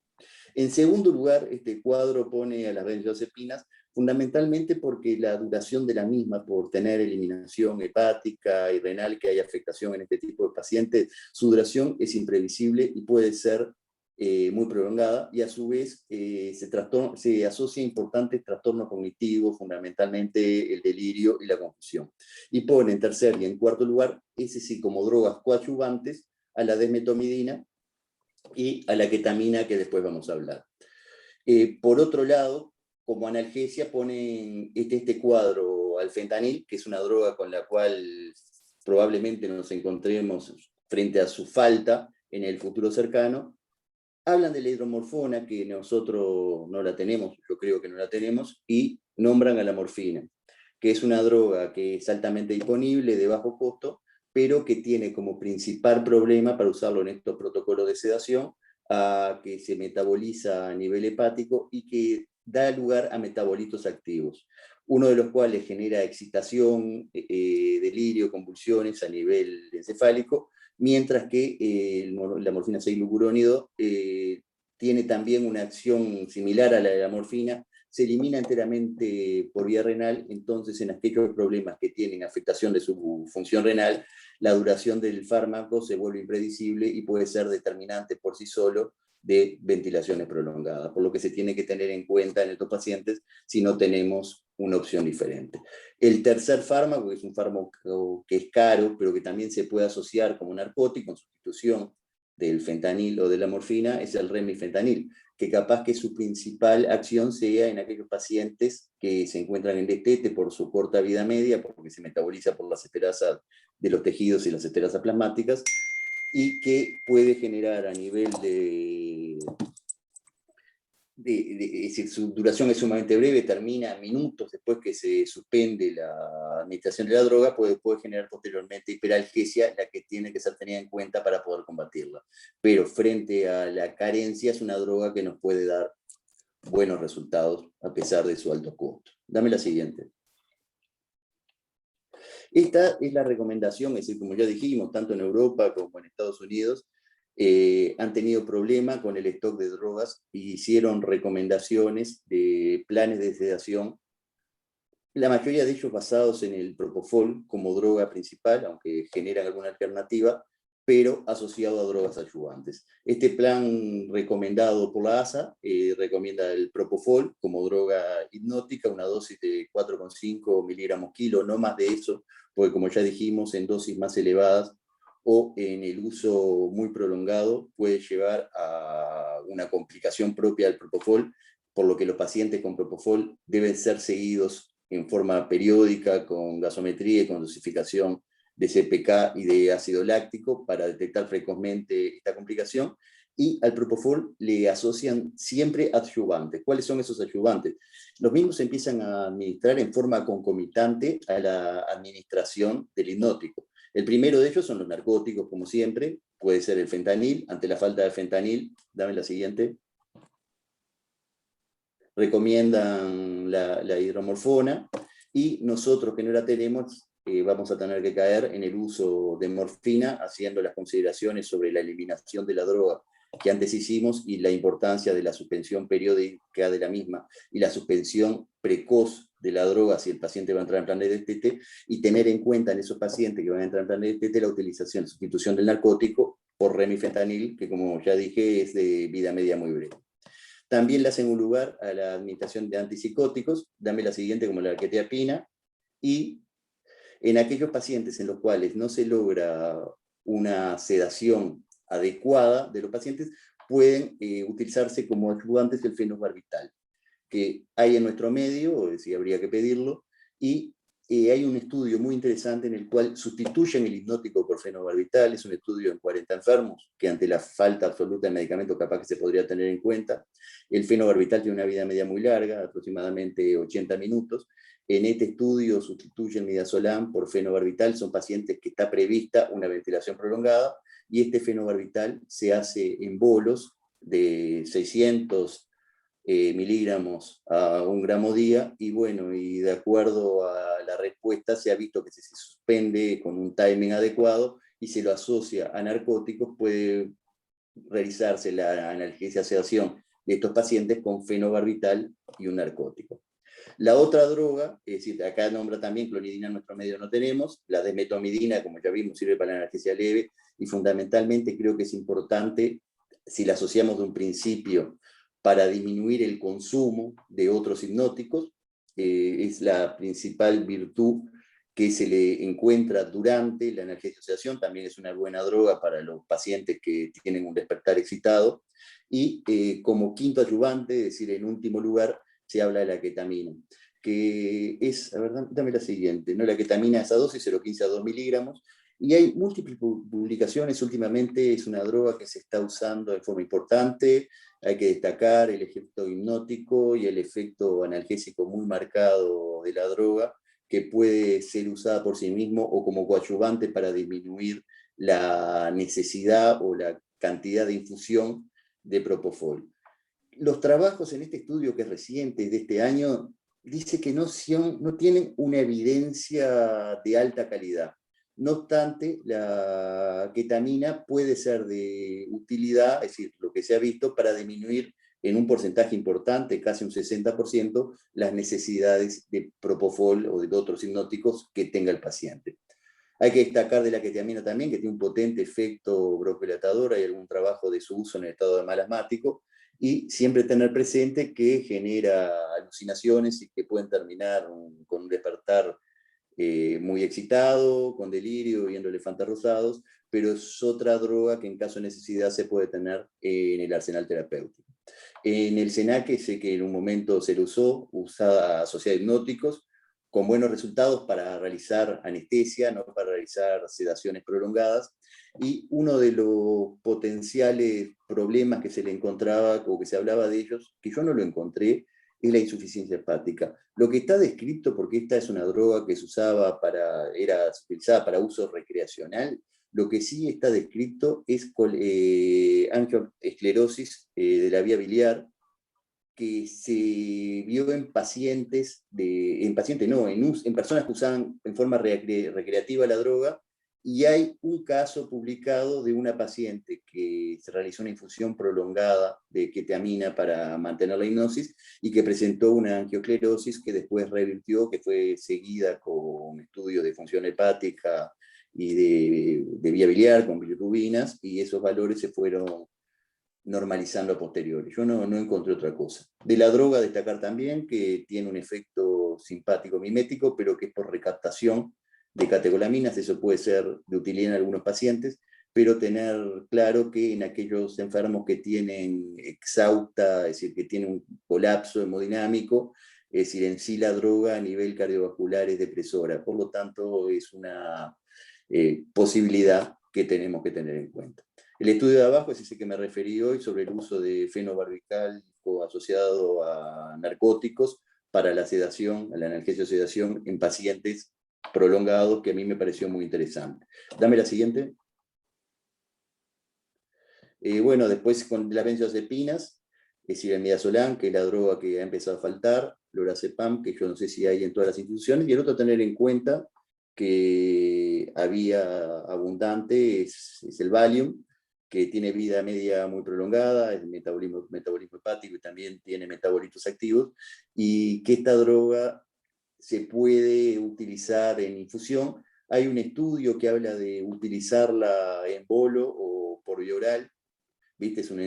Speaker 6: En segundo lugar, este cuadro pone a las benzodiazepinas fundamentalmente porque la duración de la misma, por tener eliminación hepática y renal, que hay afectación en este tipo de pacientes, su duración es imprevisible y puede ser muy prolongada, y a su vez se asocia a importantes trastornos cognitivos, fundamentalmente el delirio y la confusión. Y pone en tercer y en cuarto lugar, ese sí, como drogas coadyuvantes, a la desmetomidina y a la ketamina, que después vamos a hablar. Por otro lado, como analgesia ponen este cuadro al fentanil, que es una droga con la cual probablemente nos encontremos frente a su falta en el futuro cercano. Hablan de la hidromorfona, que nosotros no la tenemos, yo creo que no la tenemos, y nombran a la morfina, que es una droga que es altamente disponible, de bajo costo, pero que tiene como principal problema para usarlo en estos protocolos de sedación, que se metaboliza a nivel hepático y que da lugar a metabolitos activos, uno de los cuales genera excitación, delirio, convulsiones a nivel encefálico, mientras que la morfina 6-glucurónido tiene también una acción similar a la de la morfina, se elimina enteramente por vía renal. Entonces en aquellos problemas que tienen afectación de su función renal, la duración del fármaco se vuelve impredecible y puede ser determinante por sí solo de ventilaciones prolongadas, por lo que se tiene que tener en cuenta en estos pacientes si no tenemos una opción diferente. El tercer fármaco, que es un fármaco que es caro, pero que también se puede asociar como narcótico en sustitución del fentanil o de la morfina, es el remifentanil, que capaz que su principal acción sea en aquellos pacientes que se encuentran en destete por su corta vida media, porque se metaboliza por las esterasas de los tejidos y las esterasas plasmáticas, y que puede generar a nivel es decir, su duración es sumamente breve, termina minutos después que se suspende la administración de la droga, puede generar posteriormente hiperalgesia, la que tiene que ser tenida en cuenta para poder combatirla. Pero frente a la carencia, es una droga que nos puede dar buenos resultados a pesar de su alto costo. Dame la siguiente. Esta es la recomendación, es decir, como ya dijimos, tanto en Europa como en Estados Unidos, han tenido problemas con el stock de drogas y hicieron recomendaciones de planes de sedación, la mayoría de ellos basados en el propofol como droga principal, aunque generan alguna alternativa, pero asociado a drogas ayudantes. Este plan recomendado por la ASA recomienda el propofol como droga hipnótica, una dosis de 4,5 miligramos kilo, no más de eso, porque como ya dijimos, en dosis más elevadas o en el uso muy prolongado puede llevar a una complicación propia del propofol, por lo que los pacientes con propofol deben ser seguidos en forma periódica con gasometría y con dosificación de CPK y de ácido láctico para detectar precozmente esta complicación. Y al propofol le asocian siempre adyuvantes. ¿Cuáles son esos adyuvantes? Los mismos se empiezan a administrar en forma concomitante a la administración del hipnótico. El primero de ellos son los narcóticos, como siempre, puede ser el fentanil. Ante la falta de fentanil, dame la siguiente, recomiendan la hidromorfona, y nosotros que no la tenemos, vamos a tener que caer en el uso de morfina, haciendo las consideraciones sobre la eliminación de la droga que antes hicimos y la importancia de la suspensión periódica de la misma y la suspensión precoz de la droga si el paciente va a entrar en plan de destete, y tener en cuenta en esos pacientes que van a entrar en plan de destete la utilización, sustitución del narcótico por remifentanil, que como ya dije es de vida media muy breve. También le hacen un lugar a la administración de antipsicóticos, dame la siguiente, como la quetiapina, y en aquellos pacientes en los cuales no se logra una sedación adecuada de los pacientes, pueden utilizarse como ayudantes el fenobarbital, que hay en nuestro medio, si habría que pedirlo, y hay un estudio muy interesante en el cual sustituyen el hipnótico por fenobarbital. Es un estudio en 40 enfermos, que ante la falta absoluta de medicamento capaz que se podría tener en cuenta. El fenobarbital tiene una vida media muy larga, aproximadamente 80 minutos. En este estudio sustituyen midazolam por fenobarbital, son pacientes que está prevista una ventilación prolongada, y este fenobarbital se hace en bolos de 600 miligramos a 1 gramo día, y bueno, y de acuerdo a la respuesta se ha visto que si se suspende con un timing adecuado y se lo asocia a narcóticos, puede realizarse la analgesia sedación de estos pacientes con fenobarbital y un narcótico. La otra droga, es decir, acá nombra también clonidina, en nuestro medio no tenemos, la desmetomidina, como ya vimos, sirve para la analgesia leve, y fundamentalmente creo que es importante, si la asociamos de un principio, para disminuir el consumo de otros hipnóticos, es la principal virtud que se le encuentra durante la analgesiación, también es una buena droga para los pacientes que tienen un despertar excitado, y como quinto ayudante, es decir, en último lugar, se habla de la ketamina, que es, a ver, dame la siguiente, ¿no? La ketamina es a dosis 0,15 a 2 miligramos, y hay múltiples publicaciones últimamente, es una droga que se está usando de forma importante, hay que destacar el efecto hipnótico y el efecto analgésico muy marcado de la droga, que puede ser usada por sí mismo o como coadyuvante para disminuir la necesidad o la cantidad de infusión de propofol. Los trabajos en este estudio que es reciente, de este año, dice que no tienen una evidencia de alta calidad. No obstante, la ketamina puede ser de utilidad, es decir, lo que se ha visto, para disminuir en un porcentaje importante, casi un 60%, las necesidades de propofol o de otros hipnóticos que tenga el paciente. Hay que destacar de la ketamina también que tiene un potente efecto broncodilatador, hay algún trabajo de su uso en el estado de malasmático, y siempre tener presente que genera alucinaciones y que pueden terminar con un despertar muy excitado, con delirio, viendo elefantes rosados, pero es otra droga que en caso de necesidad se puede tener en el arsenal terapéutico. En el SENACE sé que en un momento se lo usada asociada a hipnóticos, con buenos resultados para realizar anestesia, no para realizar sedaciones prolongadas, y uno de los potenciales problemas que se le encontraba, o que se hablaba de ellos, que yo no lo encontré, es la insuficiencia hepática. Lo que está descrito, porque esta es una droga que se usaba era utilizada para uso recreacional, lo que sí está descrito es angioesclerosis de la vía biliar, que se vio en pacientes, en personas que usaban en forma recreativa la droga, y hay un caso publicado de una paciente que se realizó una infusión prolongada de ketamina para mantener la hipnosis y que presentó una angioesclerosis que después revirtió, que fue seguida con estudios de función hepática y de vía biliar con bilirrubinas, y esos valores se fueron normalizando a posteriori. Yo no encontré otra cosa. De la droga destacar también que tiene un efecto simpático mimético, pero que es por recaptación de catecolaminas, eso puede ser de utilidad en algunos pacientes, pero tener claro que en aquellos enfermos que tienen exhausta, es decir, que tienen un colapso hemodinámico, es decir, en sí la droga a nivel cardiovascular es depresora, por lo tanto es una posibilidad que tenemos que tener en cuenta. El estudio de abajo es ese que me referí hoy sobre el uso de fenobarbitálico asociado a narcóticos para la sedación, a la analgesia sedación en pacientes prolongados, que a mí me pareció muy interesante. Dame la siguiente. Bueno, después con las benzodiazepinas, es decir, el midazolam, que es la droga que ha empezado a faltar, lorazepam, que yo no sé si hay en todas las instituciones, y el otro a tener en cuenta que había abundante es el Valium, que tiene vida media muy prolongada, es metabolismo hepático y también tiene metabolitos activos, y que esta droga se puede utilizar en infusión. Hay un estudio que habla de utilizarla en bolo o por vía oral, ¿viste? Es un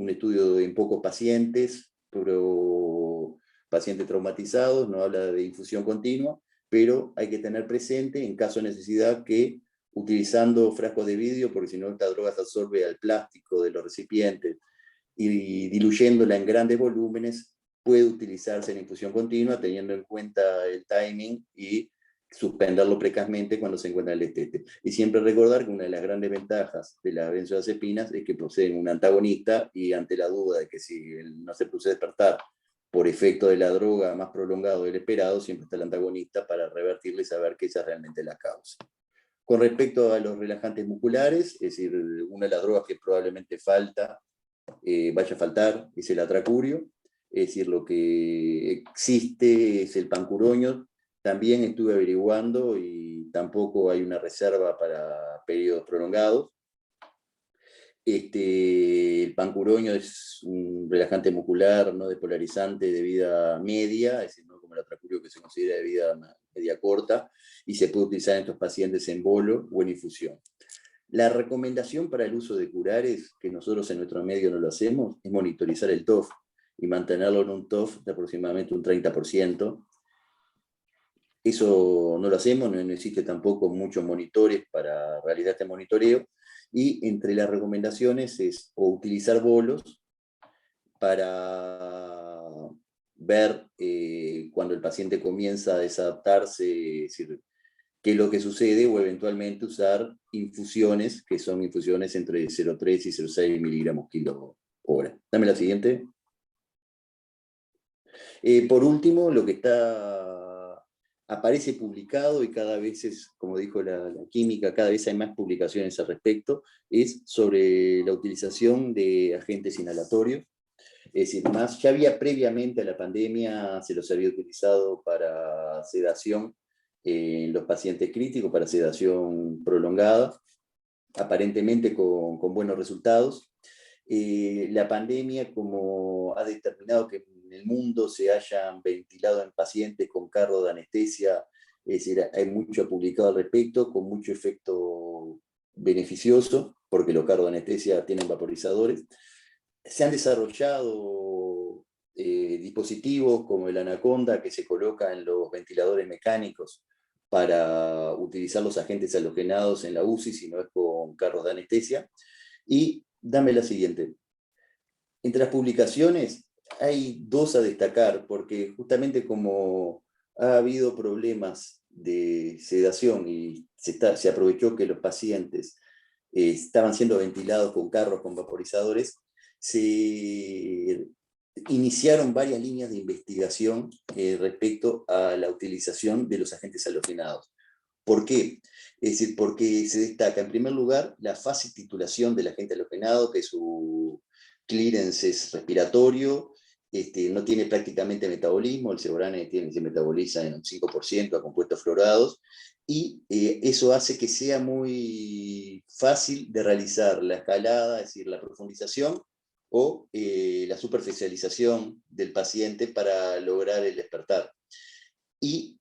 Speaker 6: estudio en pocos pacientes, pero pacientes traumatizados, no habla de infusión continua, pero hay que tener presente, en caso de necesidad, que utilizando frascos de vidrio, porque si no esta droga se absorbe al plástico de los recipientes, y diluyéndola en grandes volúmenes, puede utilizarse en infusión continua, teniendo en cuenta el timing y suspenderlo precazmente cuando se encuentra el destete. Y siempre recordar que una de las grandes ventajas de las benzodiazepinas es que poseen un antagonista, y ante la duda de que si no se produce despertar por efecto de la droga más prolongado del esperado, siempre está el antagonista para revertirle y saber que esa es realmente la causa. Con respecto a los relajantes musculares, es decir, una de las drogas que probablemente vaya a faltar es el atracurio, es decir, lo que existe es el pancuroño. También estuve averiguando y tampoco hay una reserva para periodos prolongados. El el pancuroño es un relajante muscular no despolarizante de vida media, es decir, no como el atracurio que se considera de vida media corta, y se puede utilizar en estos pacientes en bolo o en infusión. La recomendación para el uso de curares, que nosotros en nuestro medio no lo hacemos, es monitorizar el TOF y mantenerlo en un TOF de aproximadamente un 30%. Eso no lo hacemos, no existe tampoco muchos monitores para realizar este monitoreo, y entre las recomendaciones es o utilizar bolos para ver cuando el paciente comienza a desadaptarse, es decir, qué es lo que sucede, o eventualmente usar infusiones, que son infusiones entre 0,3 y 0,6 miligramos kilo hora. Dame la siguiente. Por último, lo que aparece publicado, y cada vez es, como dijo la química, cada vez hay más publicaciones al respecto, es sobre la utilización de agentes inhalatorios. Es decir, ya había previamente a la pandemia, se los había utilizado para sedación en los pacientes críticos, para sedación prolongada, aparentemente con buenos resultados. La pandemia, como ha determinado que en el mundo se hayan ventilado en pacientes con carro de anestesia, es decir, hay mucho publicado al respecto, con mucho efecto beneficioso, porque los carros de anestesia tienen vaporizadores. Se han desarrollado dispositivos como el Anaconda, que se coloca en los ventiladores mecánicos para utilizar los agentes halogenados en la UCI, si no es con carros de anestesia. Y dame la siguiente. Entre las publicaciones hay dos a destacar, porque justamente como ha habido problemas de sedación y se aprovechó que los pacientes estaban siendo ventilados con carros con vaporizadores, se iniciaron varias líneas de investigación respecto a la utilización de los agentes halogenados. ¿Por qué? Es decir, porque se destaca, en primer lugar, la fácil titulación del agente halogenado, que su clearance es respiratorio, no tiene prácticamente metabolismo, el Ceborane se metaboliza en un 5% a compuestos fluorados, y eso hace que sea muy fácil de realizar la escalada, es decir, la profundización, o la superficialización del paciente para lograr el despertar. Y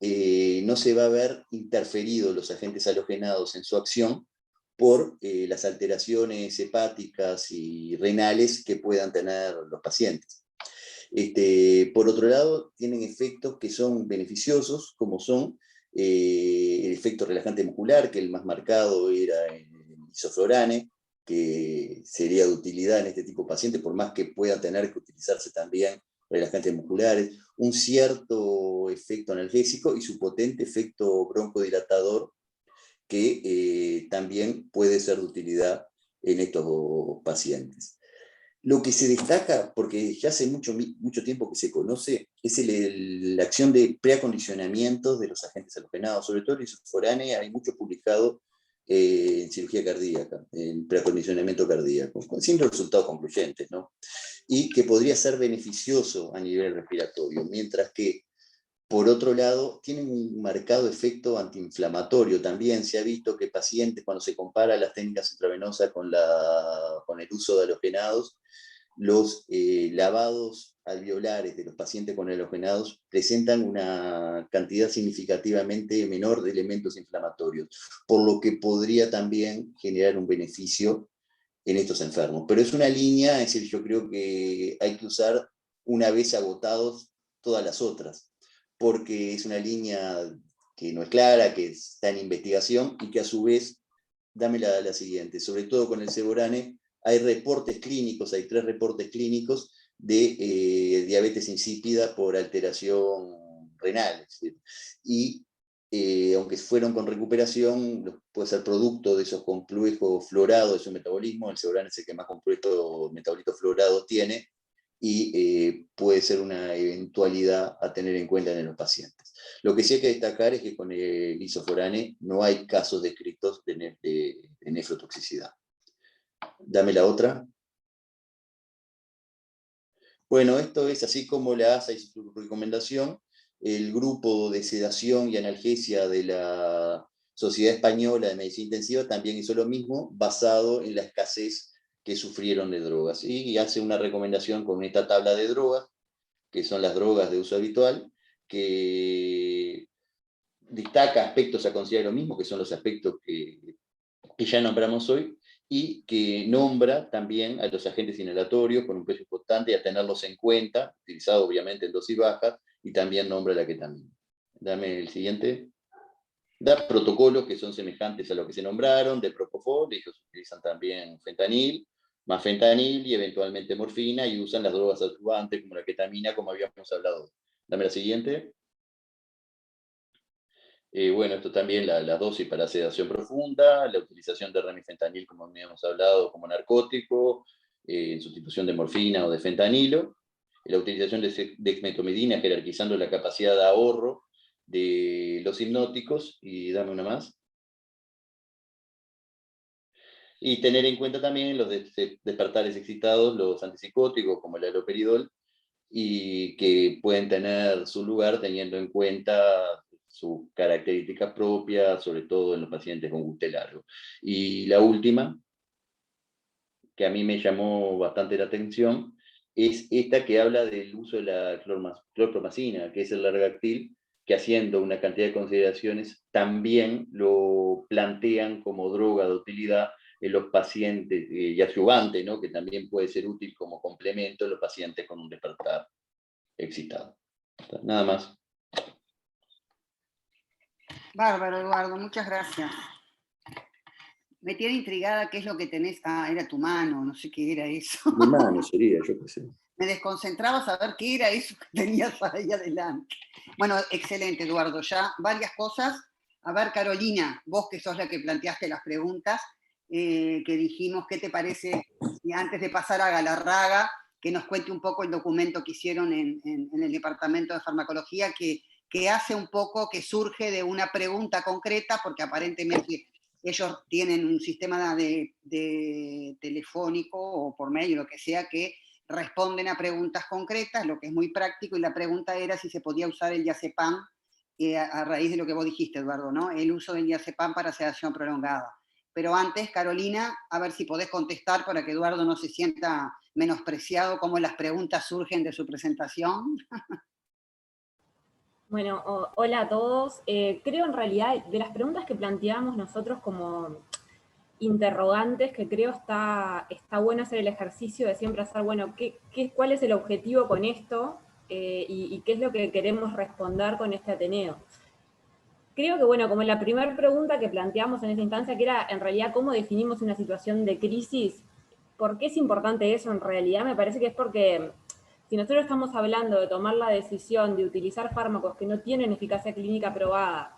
Speaker 6: no se va a ver interferido los agentes halogenados en su acción por las alteraciones hepáticas y renales que puedan tener los pacientes. Por otro lado, tienen efectos que son beneficiosos, como son el efecto relajante muscular, que el más marcado era el isoflurane, que sería de utilidad en este tipo de pacientes, por más que puedan tener que utilizarse también relajantes musculares, un cierto efecto analgésico y su potente efecto broncodilatador, que también puede ser de utilidad en estos pacientes. Lo que se destaca, porque ya hace mucho tiempo que se conoce, es la acción de preacondicionamiento de los agentes halogenados, sobre todo el isoflurane, hay mucho publicado en cirugía cardíaca, en preacondicionamiento cardíaco, sin resultados concluyentes, ¿no? Y que podría ser beneficioso a nivel respiratorio, mientras que, por otro lado, tienen un marcado efecto antiinflamatorio. También se ha visto que pacientes, cuando se compara las técnicas intravenosas con el uso de halogenados, los lavados alveolares de los pacientes con halogenados presentan una cantidad significativamente menor de elementos inflamatorios, por lo que podría también generar un beneficio en estos enfermos. Pero es una línea, es decir, yo creo que hay que usar una vez agotados todas las otras, porque es una línea que no es clara, que está en investigación y que a su vez, dame la siguiente, sobre todo con el Ceborane, hay reportes clínicos, hay 3 reportes clínicos de diabetes insípida por alteración renal. Y aunque fueron con recuperación, puede ser producto de esos complejos fluorados de su metabolismo, el Ceborane es el que más compuesto metabolito fluorado tiene, y puede ser una eventualidad a tener en cuenta en los pacientes. Lo que sí hay que destacar es que con el isoflurane no hay casos descritos de nefrotoxicidad. Dame la otra. Bueno, esto es así como la ASA hizo su recomendación. El grupo de sedación y analgesia de la Sociedad Española de Medicina Intensiva también hizo lo mismo, basado en la escasez que sufrieron de drogas. Y hace una recomendación con esta tabla de drogas, que son las drogas de uso habitual, que destaca aspectos a considerar lo mismo, que son los aspectos que ya nombramos hoy, y que nombra también a los agentes inhalatorios con un peso importante y a tenerlos en cuenta, utilizado obviamente en dosis bajas, y también nombra la ketamina. Dame el siguiente. Da protocolos que son semejantes a lo que se nombraron, de propofol, ellos utilizan también fentanil, más fentanil y eventualmente morfina, y usan las drogas adyuvantes como la ketamina, como habíamos hablado. Dame la siguiente. Bueno, esto también, la dosis para sedación profunda, la utilización de remifentanil, como habíamos hablado, como narcótico, en sustitución de morfina o de fentanilo, la utilización de dexmetomidina, jerarquizando la capacidad de ahorro de los hipnóticos, y dame una más. Y tener en cuenta también los despertares excitados, los antipsicóticos, como el haloperidol, y que pueden tener su lugar teniendo en cuenta sus características propias, sobre todo en los pacientes con guste largo. Y la última, que a mí me llamó bastante la atención, es esta que habla del uso de la clorpromacina, que es el largactil, que haciendo una cantidad de consideraciones también lo plantean como droga de utilidad en los pacientes, y adyuvante, ¿no? Que también puede ser útil como complemento en los pacientes con un despertar excitado. Nada más.
Speaker 3: Bárbaro, Eduardo, muchas gracias. Me tiene intrigada qué es lo que tenés. Ah, era tu mano, no sé qué era eso.
Speaker 6: Mi mano sería, yo qué sé.
Speaker 3: Me desconcentraba saber qué era eso que tenías ahí adelante. Bueno, excelente, Eduardo. Ya varias cosas. A ver, Carolina, vos que sos la que planteaste las preguntas, que dijimos, ¿qué te parece? Y antes de pasar a Galarraga, que nos cuente un poco el documento que hicieron en el Departamento de Farmacología, que hace un poco, que surge de una pregunta concreta, porque aparentemente ellos tienen un sistema de telefónico o por mail, lo que sea, que responden a preguntas concretas, lo que es muy práctico, y la pregunta era si se podía usar el diazepam, a raíz de lo que vos dijiste, Eduardo, ¿no? El uso del diazepam para sedación prolongada. Pero antes, Carolina, a ver si podés contestar para que Eduardo no se sienta menospreciado, cómo las preguntas surgen de su presentación.
Speaker 7: Bueno, hola a todos. Creo en realidad, de las preguntas que planteamos nosotros como interrogantes, que creo está bueno hacer el ejercicio de siempre hacer, bueno, ¿cuál es el objetivo con esto? Y qué es lo que queremos responder con este Ateneo. Creo que, bueno, como la primera pregunta que planteamos en esta instancia, que era en realidad cómo definimos una situación de crisis, ¿por qué es importante eso en realidad? Me parece que es porque si nosotros estamos hablando de tomar la decisión de utilizar fármacos que no tienen eficacia clínica probada,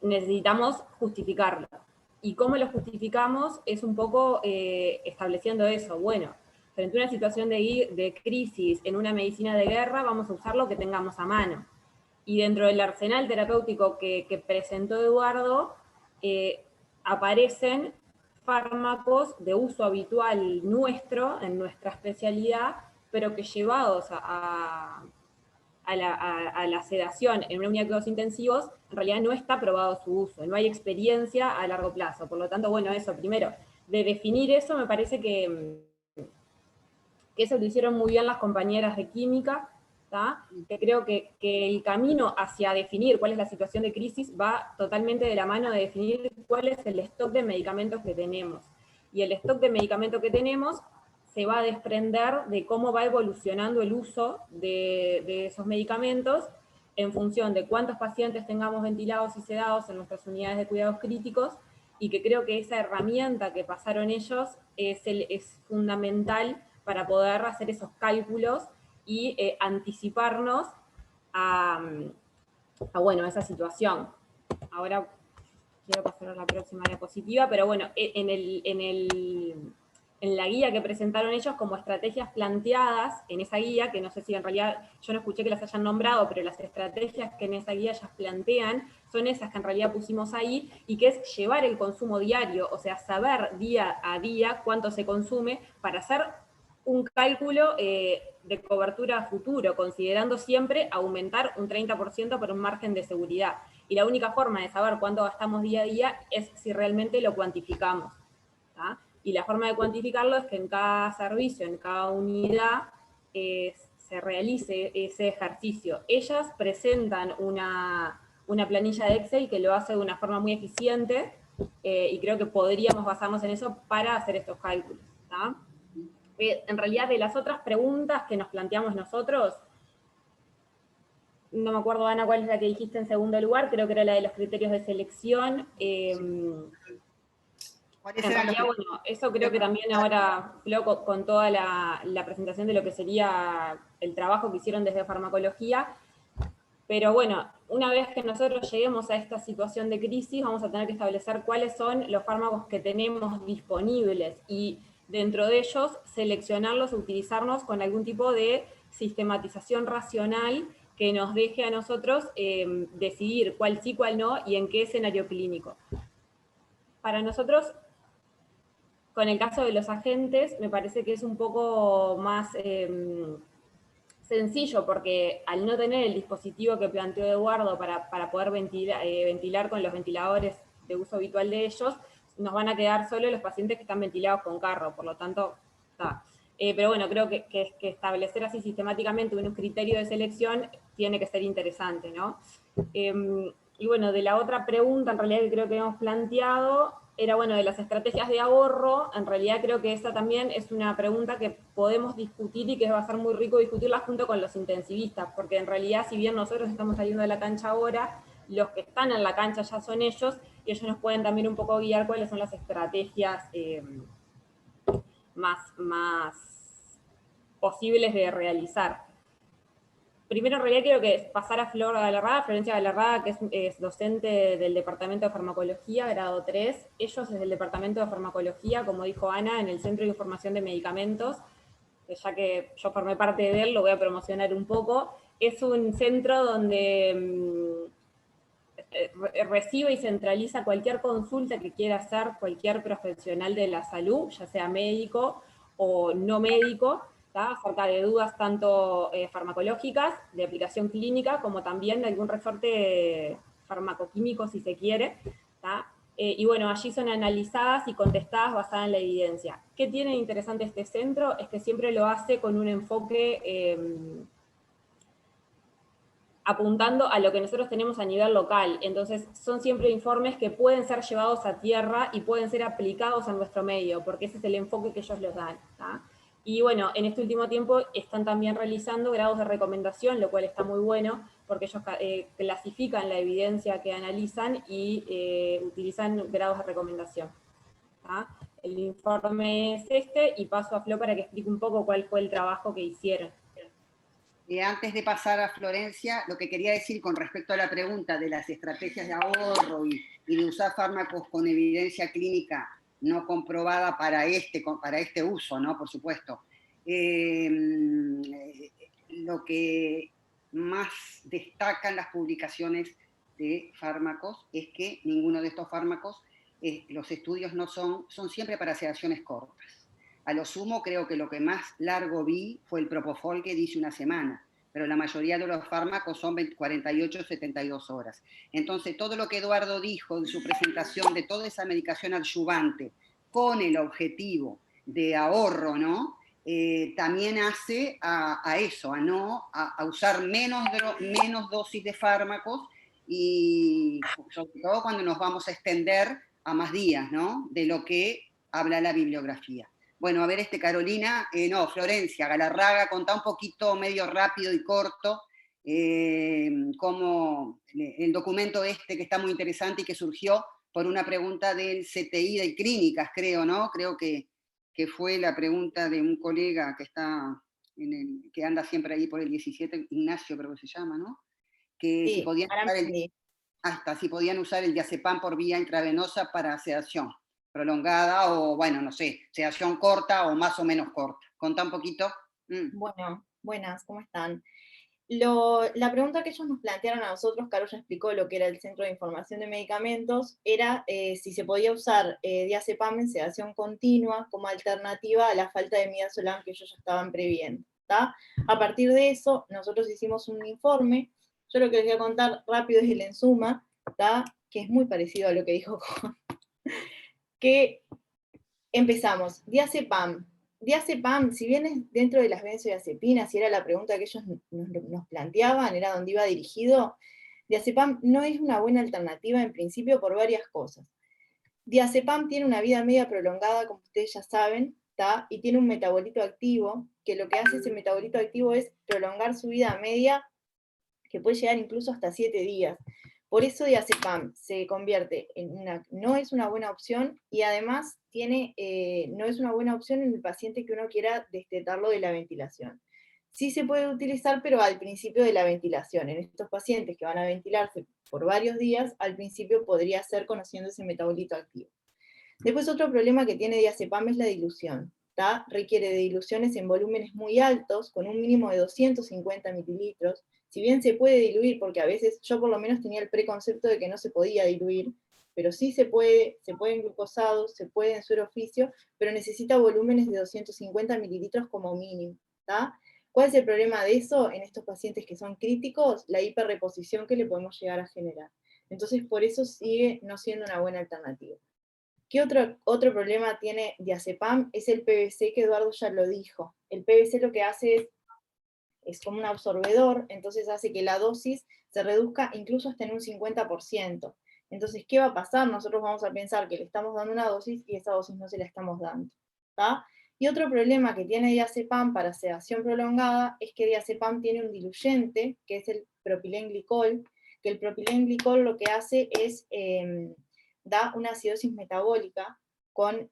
Speaker 7: necesitamos justificarlo. ¿Y cómo lo justificamos? Es un poco estableciendo eso. Bueno, frente a una situación de crisis en una medicina de guerra, vamos a usar lo que tengamos a mano. Y dentro del arsenal terapéutico que presentó Eduardo, aparecen fármacos de uso habitual nuestro, en nuestra especialidad, pero que llevados a la sedación en una unidad de cuidados intensivos, en realidad no está probado su uso, no hay experiencia a largo plazo. Por lo tanto, bueno, eso, primero, de definir eso, me parece que eso lo hicieron muy bien las compañeras de química, ¿tá? Que creo que el camino hacia definir cuál es la situación de crisis va totalmente de la mano de definir cuál es el stock de medicamentos que tenemos. Y el stock de medicamentos que tenemos se va a desprender de cómo va evolucionando el uso de esos medicamentos en función de cuántos pacientes tengamos ventilados y sedados en nuestras unidades de cuidados críticos, y que creo que esa herramienta que pasaron ellos es fundamental para poder hacer esos cálculos y anticiparnos a esa situación. Ahora quiero pasar a la próxima diapositiva, pero bueno, en la guía que presentaron ellos como estrategias planteadas en esa guía, que no sé si en realidad yo no escuché que las hayan nombrado, pero las estrategias que en esa guía ellas plantean son esas que en realidad pusimos ahí, y que es llevar el consumo diario, o sea, saber día a día cuánto se consume para hacer un cálculo de cobertura a futuro, considerando siempre aumentar un 30% por un margen de seguridad. Y la única forma de saber cuánto gastamos día a día es si realmente lo cuantificamos, ¿tá? y la forma de cuantificarlo es que en cada servicio, en cada unidad, se realice ese ejercicio. Ellas presentan una planilla de Excel que lo hace de una forma muy eficiente, y creo que podríamos basarnos en eso para hacer estos cálculos, ¿tá? En realidad, de las otras preguntas que nos planteamos nosotros, no me acuerdo, Ana, cuál es la que dijiste en segundo lugar, creo que era la de los criterios de selección. En realidad, bueno, eso creo que también ahora, Flo, con toda la presentación de lo que sería el trabajo que hicieron desde farmacología, pero bueno, una vez que nosotros lleguemos a esta situación de crisis, vamos a tener que establecer cuáles son los fármacos que tenemos disponibles, y dentro de ellos seleccionarlos, utilizarnos con algún tipo de sistematización racional que nos deje a nosotros decidir cuál sí, cuál no, y en qué escenario clínico. Para nosotros, con el caso de los agentes, me parece que es un poco más sencillo, porque al no tener el dispositivo que planteó Eduardo para poder ventilar con los ventiladores de uso habitual de ellos, nos van a quedar solo los pacientes que están ventilados con carro, por lo tanto, está. Pero bueno, creo que establecer así sistemáticamente un criterio de selección tiene que ser interesante, ¿no? Y bueno, de la otra pregunta, en realidad, que creo que hemos planteado, era, bueno, de las estrategias de ahorro. En realidad creo que esa también es una pregunta que podemos discutir y que va a ser muy rico discutirla junto con los intensivistas, porque en realidad, si bien nosotros estamos saliendo de la cancha ahora, los que están en la cancha ya son ellos, y ellos nos pueden también un poco guiar cuáles son las estrategias más posibles de realizar. Primero, en realidad, quiero que pasar a Florencia Galarraga, que es docente del Departamento de Farmacología, grado 3. Ellos desde el Departamento de Farmacología, como dijo Ana, en el Centro de Información de Medicamentos, que ya que yo formé parte de él, lo voy a promocionar un poco. Es un centro donde recibe y centraliza cualquier consulta que quiera hacer cualquier profesional de la salud, ya sea médico o no médico, ¿tá? Acerca de dudas tanto farmacológicas, de aplicación clínica, como también de algún resorte farmacoquímico, si se quiere, ¿tá? Y bueno, allí son analizadas y contestadas basadas en la evidencia. ¿Qué tiene de interesante este centro? Es que siempre lo hace con un enfoque apuntando a lo que nosotros tenemos a nivel local. Entonces, son siempre informes que pueden ser llevados a tierra y pueden ser aplicados en nuestro medio, porque ese es el enfoque que ellos les dan, ¿tá? Y bueno, en este último tiempo están también realizando grados de recomendación, lo cual está muy bueno, porque ellos clasifican la evidencia que analizan y utilizan grados de recomendación, ¿tá? El informe es este, y paso a Flo para que explique un poco cuál fue el trabajo que hicieron.
Speaker 3: Antes de pasar a Florencia, lo que quería decir con respecto a la pregunta de las estrategias de ahorro y de usar fármacos con evidencia clínica no comprobada para este uso, ¿no? Por supuesto. Lo que más destacan las publicaciones de fármacos es que ninguno de estos fármacos, los estudios no son siempre para sedaciones cortas. A lo sumo, creo que lo que más largo vi fue el Propofol, que dice una semana, pero la mayoría de los fármacos son 48, 72 horas. Entonces, todo lo que Eduardo dijo en su presentación de toda esa medicación adyuvante con el objetivo de ahorro, ¿no? También hace a eso, a usar menos dosis de fármacos, y sobre todo cuando nos vamos a extender a más días, ¿no? De lo que habla la bibliografía. Bueno, a ver, Carolina, Florencia Galarraga, contá un poquito, medio rápido y corto, cómo el documento que está muy interesante y que surgió por una pregunta del CTI de Clínicas, creo, ¿no? Creo que fue la pregunta de un colega que está que anda siempre ahí por el 17, Ignacio creo que se llama, ¿no? Que sí, si podían usar el diazepam por vía intravenosa para sedación prolongada, o bueno, no sé, sedación corta o más o menos corta. Contá un poquito.
Speaker 8: Bueno, buenas, ¿cómo están? La pregunta que ellos nos plantearon a nosotros, Caro ya explicó lo que era el Centro de Información de Medicamentos, era si se podía usar diazepam en sedación continua como alternativa a la falta de midazolam que ellos ya estaban previendo, ¿tá? A partir de eso, nosotros hicimos un informe. Yo lo que les voy a contar rápido es el ENSUMA, ¿tá? Que es muy parecido a lo que dijo Juan, que Empezamos, diazepam. Diazepam, si bien es dentro de las benzodiazepinas, y era la pregunta que ellos nos planteaban, era donde iba dirigido, diazepam no es una buena alternativa en principio por varias cosas. Diazepam tiene una vida media prolongada, como ustedes ya saben, ¿tá? Y tiene un metabolito activo, que lo que hace ese metabolito activo es prolongar su vida media, que puede llegar incluso hasta 7 días. Por eso diazepam se convierte en no es una buena opción, y además no es una buena opción en el paciente que uno quiera destetarlo de la ventilación. Sí se puede utilizar, pero al principio de la ventilación. En estos pacientes que van a ventilarse por varios días, al principio podría ser conociendo ese metabolito activo. Después otro problema que tiene diazepam es la dilución. ¿Tá? Requiere de diluciones en volúmenes muy altos, con un mínimo de 250 mililitros. Si bien se puede diluir, porque a veces yo por lo menos tenía el preconcepto de que no se podía diluir, pero sí se puede en glucosado, se puede en suero oficio, pero necesita volúmenes de 250 mililitros como mínimo. ¿Tá? ¿Cuál es el problema de eso en estos pacientes que son críticos? La hiperreposición que le podemos llegar a generar. Entonces por eso sigue no siendo una buena alternativa. ¿Qué otro problema tiene diazepam? Es el PVC, que Eduardo ya lo dijo. El PVC lo que hace es como un absorbedor, entonces hace que la dosis se reduzca incluso hasta en un 50%. Entonces, ¿qué va a pasar? Nosotros vamos a pensar que le estamos dando una dosis y esa dosis no se la estamos dando. ¿Tá? Y otro problema que tiene diazepam para sedación prolongada es que diazepam tiene un diluyente, que es el propilenglicol, que el propilenglicol lo que hace es da una acidosis metabólica con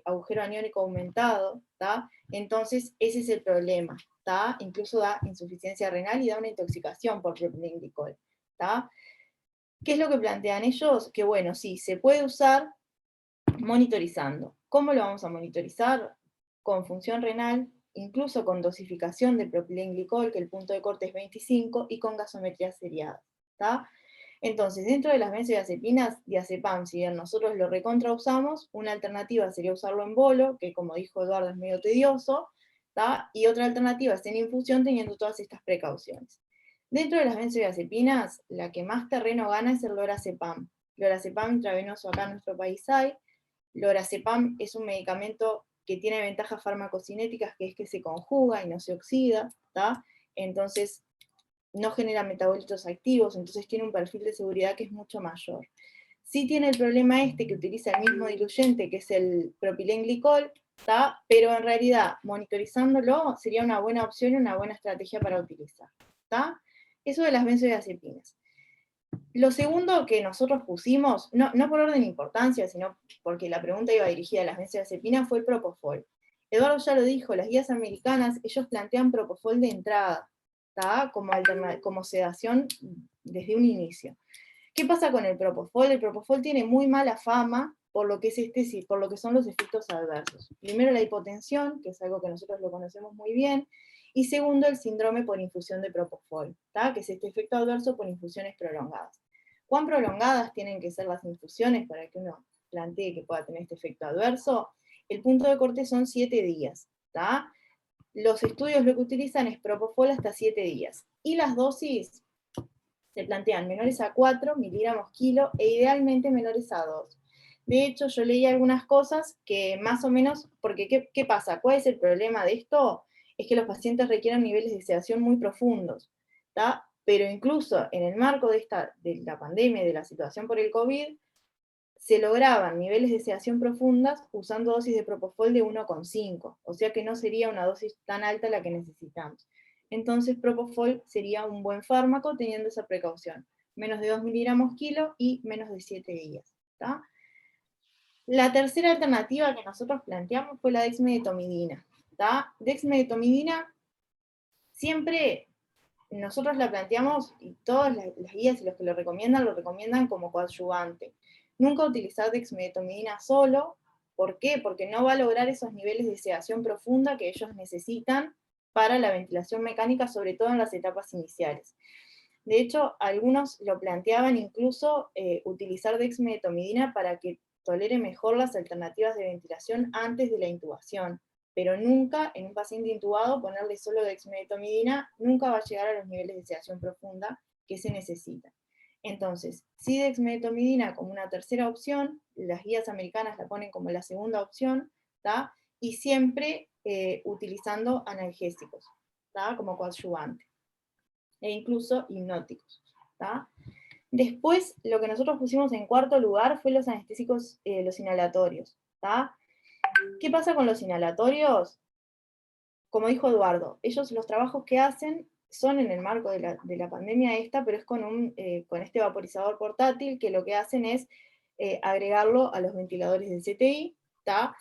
Speaker 8: agujero aniónico aumentado, ¿tá? Entonces ese es el problema, ¿tá? Incluso da insuficiencia renal y da una intoxicación por propilenglicol, ¿tá? ¿Qué es lo que plantean ellos? Que bueno, sí, se puede usar monitorizando. ¿Cómo lo vamos a monitorizar? Con función renal, incluso con dosificación de propilenglicol, que el punto de corte es 25, y con gasometría seriada, ¿tá? Entonces, dentro de las benzodiazepinas, diazepam, si bien nosotros lo recontra usamos, una alternativa sería usarlo en bolo, que como dijo Eduardo es medio tedioso, ¿tá? Y otra alternativa es en infusión, teniendo todas estas precauciones. Dentro de las benzodiazepinas, la que más terreno gana es el lorazepam. Lorazepam intravenoso acá en nuestro país hay. Lorazepam es un medicamento que tiene ventajas farmacocinéticas, que es que se conjuga y no se oxida, ¿tá? Entonces no genera metabolitos activos, entonces tiene un perfil de seguridad que es mucho mayor. Sí tiene el problema que utiliza el mismo diluyente, que es el propilenglicol, ¿tá? Pero en realidad, monitorizándolo, sería una buena opción y una buena estrategia para utilizar, ¿tá? Eso de las benzodiazepinas. Lo segundo que nosotros pusimos, no por orden de importancia, sino porque la pregunta iba dirigida a las benzodiazepinas, fue el propofol. Eduardo ya lo dijo, las guías americanas, ellos plantean propofol de entrada, ¿tá? Como sedación desde un inicio. ¿Qué pasa con el propofol? El propofol tiene muy mala fama por lo que por lo que son los efectos adversos. Primero, la hipotensión, que es algo que nosotros lo conocemos muy bien, y segundo, el síndrome por infusión de propofol, ¿tá? Que es este efecto adverso por infusiones prolongadas. ¿Cuán prolongadas tienen que ser las infusiones para que uno plantee que pueda tener este efecto adverso? El punto de corte son 7 días, ¿tá? Los estudios lo que utilizan es propofol hasta 7 días. Y las dosis se plantean menores a 4 miligramos kilo e idealmente menores a 2. De hecho, yo leí algunas cosas que más o menos, porque ¿qué pasa? ¿Cuál es el problema de esto? Es que los pacientes requieren niveles de sedación muy profundos, ¿tá? Pero incluso en el marco de la pandemia, de la situación por el COVID, se lograban niveles de sedación profundas usando dosis de propofol de 1,5, o sea que no sería una dosis tan alta la que necesitamos. Entonces propofol sería un buen fármaco teniendo esa precaución, menos de 2 miligramos kilo y menos de 7 días. ¿Tá? La tercera alternativa que nosotros planteamos fue la dexmedetomidina. ¿Tá? Dexmedetomidina siempre nosotros la planteamos, y todas las guías y los que lo recomiendan como coadyuvante. Nunca utilizar dexmedetomidina solo. ¿Por qué? Porque no va a lograr esos niveles de sedación profunda que ellos necesitan para la ventilación mecánica, sobre todo en las etapas iniciales. De hecho, algunos lo planteaban incluso utilizar dexmedetomidina para que tolere mejor las alternativas de ventilación antes de la intubación, pero nunca en un paciente intubado ponerle solo dexmedetomidina nunca va a llegar a los niveles de sedación profunda que se necesitan. Entonces, sí dexmedetomidina como una tercera opción, las guías americanas la ponen como la segunda opción, ¿tá? Y siempre utilizando analgésicos, ¿tá? Como coadyuvante, e incluso hipnóticos, ¿tá? Después, lo que nosotros pusimos en cuarto lugar fue los anestésicos, los inhalatorios, ¿tá? ¿Qué pasa con los inhalatorios? Como dijo Eduardo, ellos los trabajos que hacen son en el marco de la pandemia esta, pero es con este vaporizador portátil, que lo que hacen es agregarlo a los ventiladores del CTI, ¿tá?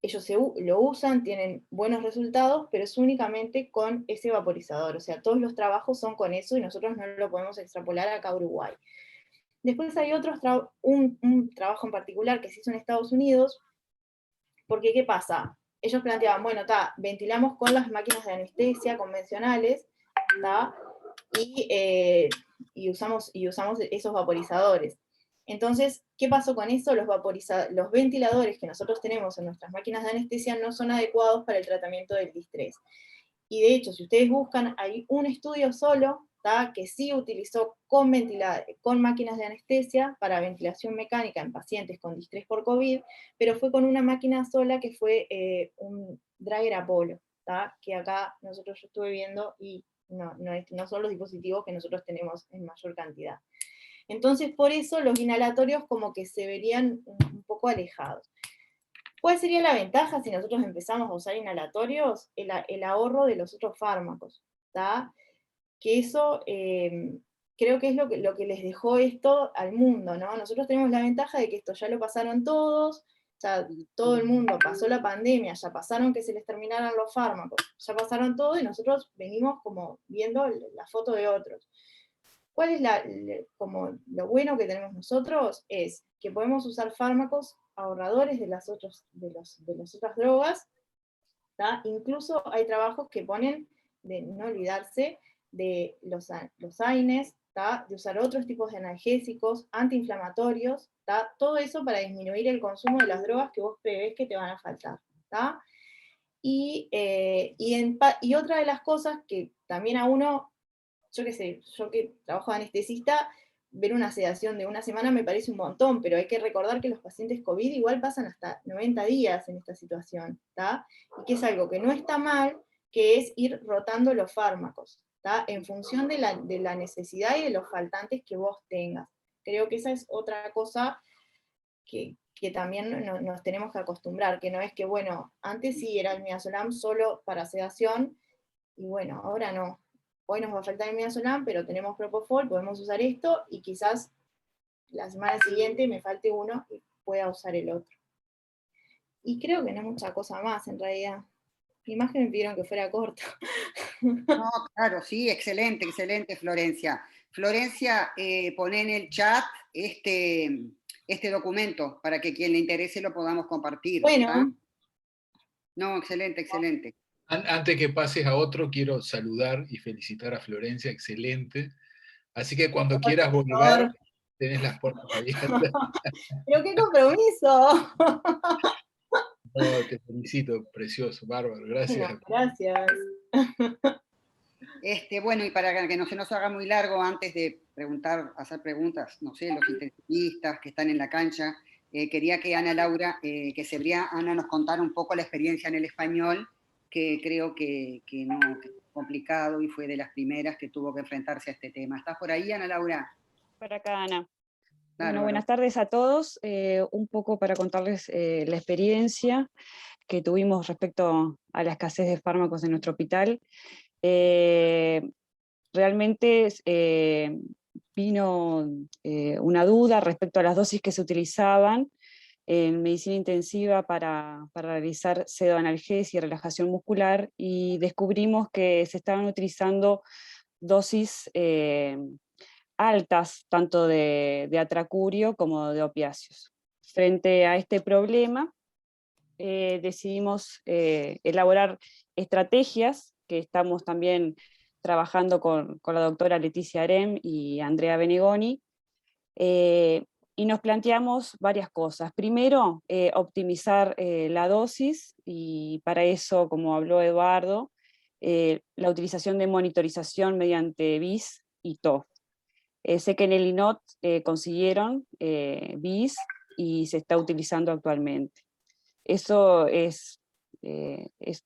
Speaker 8: Ellos lo usan, tienen buenos resultados, pero es únicamente con ese vaporizador, o sea, todos los trabajos son con eso y nosotros no lo podemos extrapolar acá a Uruguay. Después hay un trabajo en particular que se hizo en Estados Unidos, porque ¿qué pasa? Ellos planteaban, bueno, ventilamos con las máquinas de anestesia convencionales, y usamos esos vaporizadores. Entonces, ¿qué pasó con eso? Los ventiladores que nosotros tenemos en nuestras máquinas de anestesia no son adecuados para el tratamiento del distrés. Y de hecho, si ustedes buscan, hay un estudio solo, que sí utilizó con máquinas de anestesia para ventilación mecánica en pacientes con distrés por COVID, pero fue con una máquina sola que fue un Drager Apollo, que acá yo estuve viendo y no son los dispositivos que nosotros tenemos en mayor cantidad. Entonces, por eso los inhalatorios como que se verían un poco alejados. ¿Cuál sería la ventaja si nosotros empezamos a usar inhalatorios? El ahorro de los otros fármacos, ¿tá? Que eso creo que es lo que les dejó esto al mundo, ¿no? Nosotros tenemos la ventaja de que esto ya lo pasaron todos, ya todo el mundo pasó la pandemia, ya pasaron que se les terminaran los fármacos, ya pasaron todo y nosotros venimos como viendo la foto de otros. ¿Cuál es como lo bueno que tenemos nosotros? Es que podemos usar fármacos ahorradores de las otras drogas, ¿tá? Incluso hay trabajos que ponen de no olvidarse de los AINES, ¿tá? De usar otros tipos de analgésicos, antiinflamatorios, ¿tá? Todo eso para disminuir el consumo de las drogas que vos prevés que te van a faltar, ¿tá? Y otra de las cosas que también a uno, yo qué sé, yo que trabajo de anestesista, ver una sedación de una semana me parece un montón, pero hay que recordar que los pacientes COVID igual pasan hasta 90 días en esta situación, ¿tá? Y que es algo que no está mal, que es ir rotando los fármacos, ¿tá? En función de la necesidad y de los faltantes que vos tengas. Creo que esa es otra cosa que también nos tenemos que acostumbrar, que no es que, bueno, antes sí era el midazolam solo para sedación, y bueno, ahora no. Hoy nos va a faltar el midazolam, pero tenemos propofol, podemos usar esto, y quizás la semana siguiente me falte uno y pueda usar el otro. Y creo que no es mucha cosa más, en realidad. Mi imagen me pidieron que fuera corto.
Speaker 3: No, claro, sí, excelente, excelente, Florencia. Florencia, poné en el chat este documento para que quien le interese lo podamos compartir.
Speaker 8: Bueno.
Speaker 3: ¿Tá? No, excelente, excelente.
Speaker 2: Antes que pases a otro, quiero saludar y felicitar a Florencia, excelente. Así que cuando quieras volver, tenés las puertas abiertas.
Speaker 8: ¡Pero qué compromiso!
Speaker 2: No, te felicito, precioso, bárbaro, gracias.
Speaker 8: Bueno, gracias.
Speaker 3: Bueno, y para que no se nos haga muy largo, antes de hacer preguntas, no sé, los intensivistas que están en la cancha, quería que Ana Laura, Ana nos contara un poco la experiencia en el español, que creo que no, que es complicado y fue de las primeras que tuvo que enfrentarse a este tema. ¿Estás por ahí, Ana Laura?
Speaker 9: Por acá, Ana.
Speaker 3: Claro,
Speaker 9: bueno, buenas tardes a todos. Un poco para contarles la experiencia que tuvimos respecto a la escasez de fármacos en nuestro hospital. Realmente vino una duda respecto a las dosis que se utilizaban en medicina intensiva para realizar pseudoanalgesia y relajación muscular, y descubrimos que se estaban utilizando dosis altas, tanto de atracurio como de opiáceos. Frente a este problema, decidimos elaborar estrategias que estamos también trabajando con la doctora Leticia Arem y Andrea Benegoni, y nos planteamos varias cosas. Primero, optimizar la dosis, y para eso, como habló Eduardo, la utilización de monitorización mediante BIS y TOF. Sé que en el INOT consiguieron BIS y se está utilizando actualmente. Eso es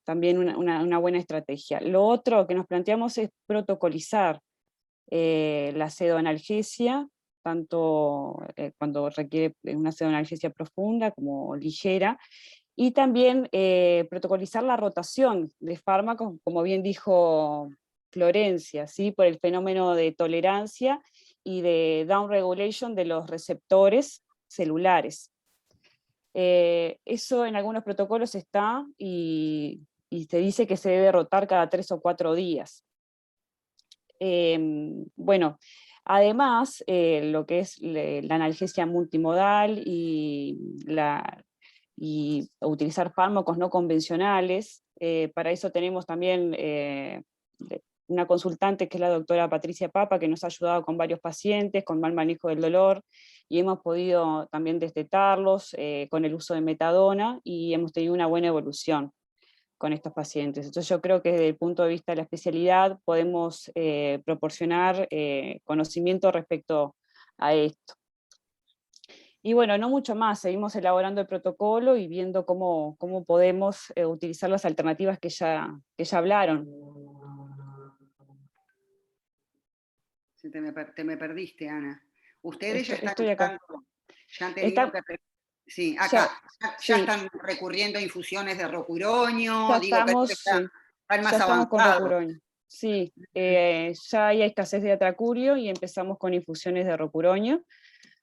Speaker 9: también una buena estrategia. Lo otro que nos planteamos es protocolizar la pseudoanalgesia, tanto cuando requiere una pseudoanalgesia profunda como ligera, y también protocolizar la rotación de fármacos, como bien dijo Florencia, ¿sí? Por el fenómeno de tolerancia y de downregulation de los receptores celulares. Eso en algunos protocolos está y se dice que se debe rotar cada 3 o 4 días. Bueno, además, lo que es la analgesia multimodal y utilizar fármacos no convencionales, para eso tenemos también una consultante que es la doctora Patricia Papa, que nos ha ayudado con varios pacientes con mal manejo del dolor, y hemos podido también destetarlos con el uso de metadona, y hemos tenido una buena evolución con estos pacientes. Entonces yo creo que desde el punto de vista de la especialidad podemos proporcionar conocimiento respecto a esto. Y bueno, no mucho más, seguimos elaborando el protocolo y viendo cómo podemos utilizar las alternativas que ya hablaron.
Speaker 3: Te me perdiste, Ana. Ustedes ya están
Speaker 9: estoy acá.
Speaker 3: Ya han tenido que... Sí, acá. Ya están recurriendo a infusiones de rocuroño.
Speaker 9: Ya
Speaker 3: digo,
Speaker 9: estamos,
Speaker 3: están más
Speaker 9: ya estamos con
Speaker 3: avanzados.
Speaker 9: rocuroño. Sí, ya hay escasez de atracurio y empezamos con infusiones de rocuroño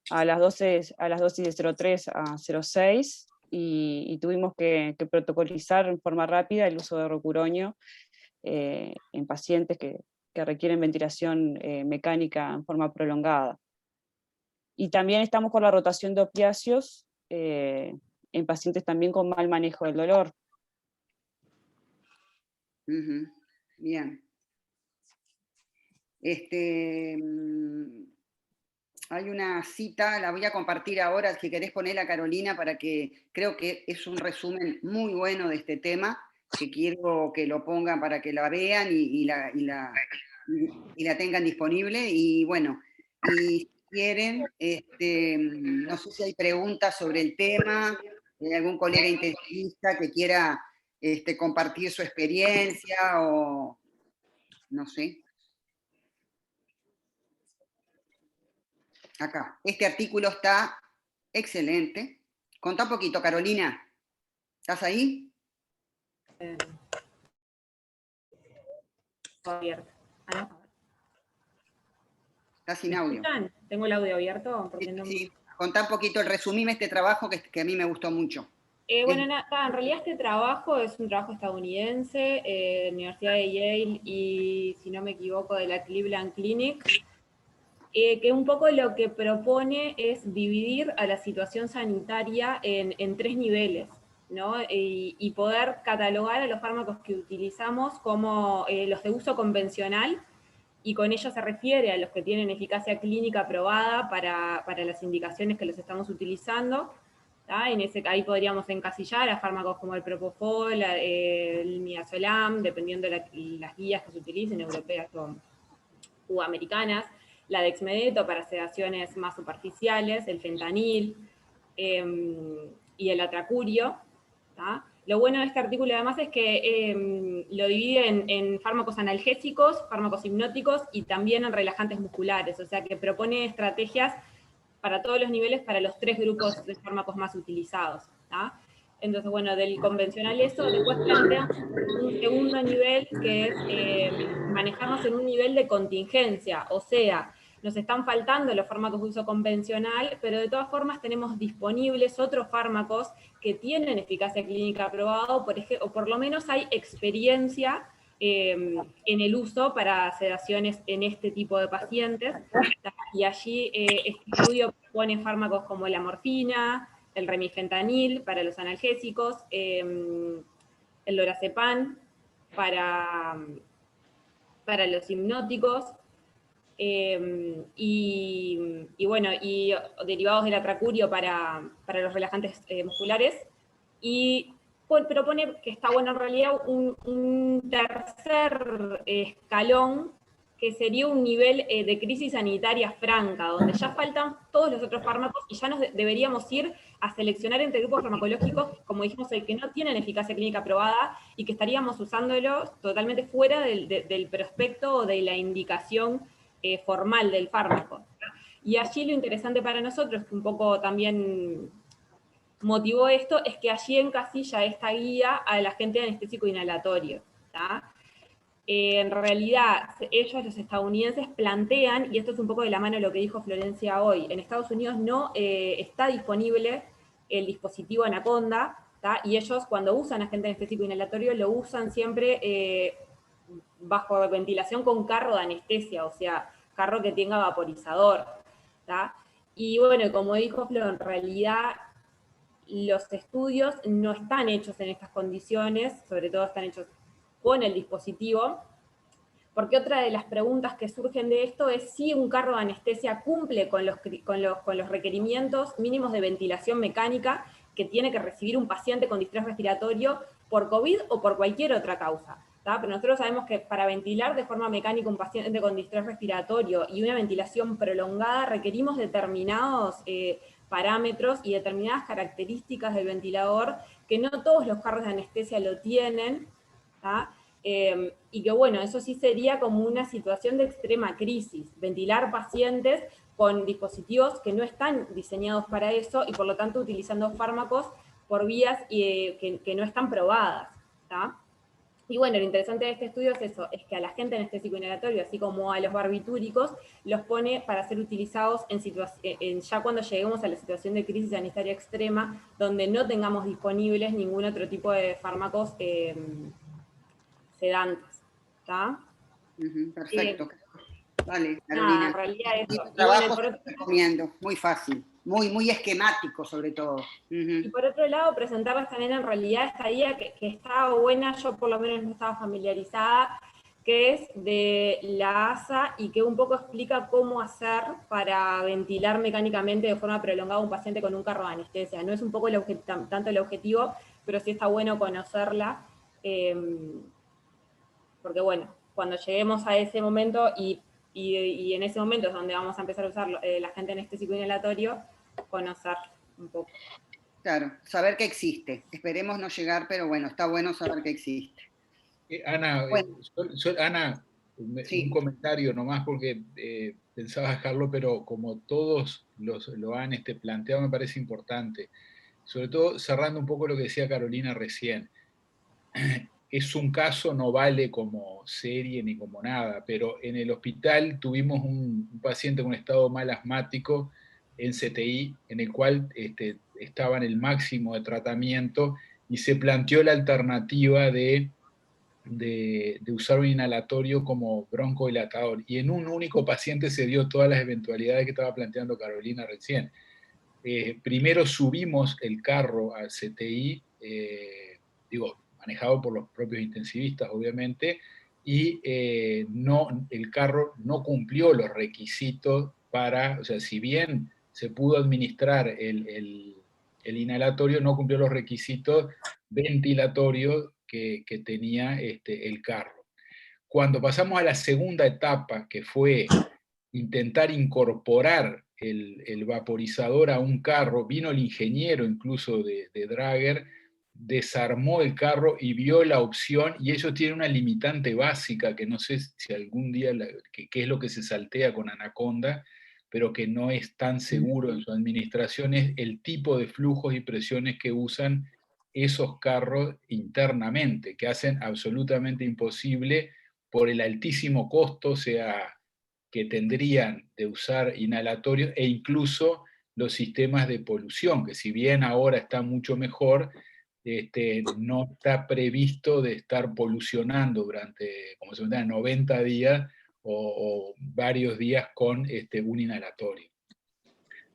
Speaker 9: a las dosis de 0,3 a 0,6 y tuvimos que protocolizar en forma rápida el uso de rocuroño en pacientes que requieren ventilación mecánica en forma prolongada. Y también estamos con la rotación de opiáceos en pacientes también con mal manejo del dolor.
Speaker 3: Bien. Hay una cita, la voy a compartir ahora, si querés ponerla, Carolina, para que creo que es un resumen muy bueno de este tema, que quiero que lo pongan para que la vean y la tengan disponible. Y bueno, y si quieren, no sé si hay preguntas sobre el tema, algún colega intensivista que quiera compartir su experiencia o no sé. Acá, este artículo está excelente. Contá un poquito, Carolina. ¿Estás ahí?
Speaker 7: Abierto.
Speaker 3: Estás sin audio.
Speaker 7: ¿Escuchan? ¿Tengo el audio abierto? Porque no...
Speaker 3: Sí, contá un poquito, resumime este trabajo que a mí me gustó mucho.
Speaker 7: Bueno, en realidad este trabajo es un trabajo estadounidense, de la Universidad de Yale y, si no me equivoco, de la Cleveland Clinic, que un poco lo que propone es dividir a la situación sanitaria en 3 niveles, ¿no? Y poder catalogar a los fármacos que utilizamos como los de uso convencional, y con ello se refiere a los que tienen eficacia clínica aprobada para las indicaciones que los estamos utilizando. Ahí podríamos encasillar a fármacos como el Propofol, el Midazolam, dependiendo de las guías que se utilicen, europeas o americanas, la dexmedeto para sedaciones más superficiales, el fentanil y el atracurio. Lo bueno de este artículo además es que lo divide en fármacos analgésicos, fármacos hipnóticos y también en relajantes musculares, o sea que propone estrategias para todos los niveles, para los 3 grupos de fármacos más utilizados. Entonces, bueno, del convencional eso, después plantea un segundo nivel que es manejarnos en un nivel de contingencia, o sea, nos están faltando los fármacos de uso convencional, pero de todas formas tenemos disponibles otros fármacos que tienen eficacia clínica aprobada, o por lo menos hay experiencia en el uso para sedaciones en este tipo de pacientes, y allí este estudio propone fármacos como la morfina, el remifentanil para los analgésicos, el lorazepam para los hipnóticos, y bueno, y derivados del atracurio para los relajantes musculares, y propone que está bueno en realidad un tercer escalón, que sería un nivel de crisis sanitaria franca, donde ya faltan todos los otros fármacos y ya nos deberíamos ir a seleccionar entre grupos farmacológicos, como dijimos, el que no tienen eficacia clínica probada y que estaríamos usándolos totalmente fuera del prospecto o de la indicación formal del fármaco. Y allí lo interesante para nosotros, que un poco también motivó esto, es que allí encasilla esta guía al agente anestésico inhalatorio. ¿Tá? En realidad, ellos, los estadounidenses, plantean, y esto es un poco de la mano de lo que dijo Florencia hoy, en Estados Unidos no está disponible el dispositivo Anaconda, ¿tá? Y ellos cuando usan agente anestésico inhalatorio lo usan siempre bajo ventilación con carro de anestesia, o sea, carro que tenga vaporizador. ¿Tá? Y bueno, como dijo Flo, en realidad los estudios no están hechos en estas condiciones, sobre todo están hechos con el dispositivo, porque otra de las preguntas que surgen de esto es si un carro de anestesia cumple con los requerimientos mínimos de ventilación mecánica que tiene que recibir un paciente con distrés respiratorio por COVID o por cualquier otra causa. ¿Tá? Pero nosotros sabemos que para ventilar de forma mecánica un paciente con distrés respiratorio y una ventilación prolongada requerimos determinados parámetros y determinadas características del ventilador que no todos los carros de anestesia lo tienen. ¿Tá? Y que bueno, eso sí sería como una situación de extrema crisis, ventilar pacientes con dispositivos que no están diseñados para eso y por lo tanto utilizando fármacos por vías que no están probadas. ¿Tá? Y bueno, lo interesante de este estudio es eso, es que al agente anestésico inhalatorio, así como a los barbitúricos, los pone para ser utilizados ya cuando lleguemos a la situación de crisis sanitaria extrema, donde no tengamos disponibles ningún otro tipo de fármacos sedantes. ¿Tá?
Speaker 3: Perfecto. Vale, Carolina.
Speaker 7: En realidad eso.
Speaker 3: Trabajo recomiendo, muy fácil, muy esquemático sobre todo.
Speaker 7: Y por otro lado, presentarles también en realidad esta guía que está buena, yo por lo menos no estaba familiarizada, que es de la ASA y que un poco explica cómo hacer para ventilar mecánicamente de forma prolongada a un paciente con un carro de anestesia. No es un poco tanto el objetivo, pero sí está bueno conocerla, porque bueno, cuando lleguemos a ese momento y en ese momento es donde vamos a empezar a usar el agente anestésico inhalatorio, conocer un poco.
Speaker 3: Claro, saber que existe. Esperemos no llegar, pero bueno, está bueno saber que existe.
Speaker 2: Ana,
Speaker 3: bueno.
Speaker 2: Ana,
Speaker 3: Sí.
Speaker 2: un comentario nomás porque pensaba dejarlo, pero como todos lo han planteado, me parece importante. Sobre todo cerrando un poco lo que decía Carolina recién. Es un caso, no vale como serie ni como nada, pero en el hospital tuvimos un paciente con un estado mal asmático en CTI, en el cual estaba en el máximo de tratamiento y se planteó la alternativa de usar un inhalatorio como broncodilatador. Y en un único paciente se dio todas las eventualidades que estaba planteando Carolina recién. Primero subimos el carro al CTI, manejado por los propios intensivistas, obviamente, y el carro no cumplió los requisitos o sea, si bien se pudo administrar el inhalatorio, no cumplió los requisitos ventilatorios que tenía el carro. Cuando pasamos a la segunda etapa, que fue intentar incorporar el vaporizador a un carro, vino el ingeniero incluso de Drager, desarmó el carro y vio la opción, y ellos tienen una limitante básica, que no sé si algún día, qué es lo que se saltea con Anaconda, pero que no es tan seguro en su administración, es el tipo de flujos y presiones que usan esos carros internamente, que hacen absolutamente imposible por el altísimo costo, o sea, que tendrían de usar inhalatorios, e incluso los sistemas de polución, que si bien ahora está mucho mejor, no está previsto de estar polucionando durante, como se llama, 90 días o varios días con un inhalatorio.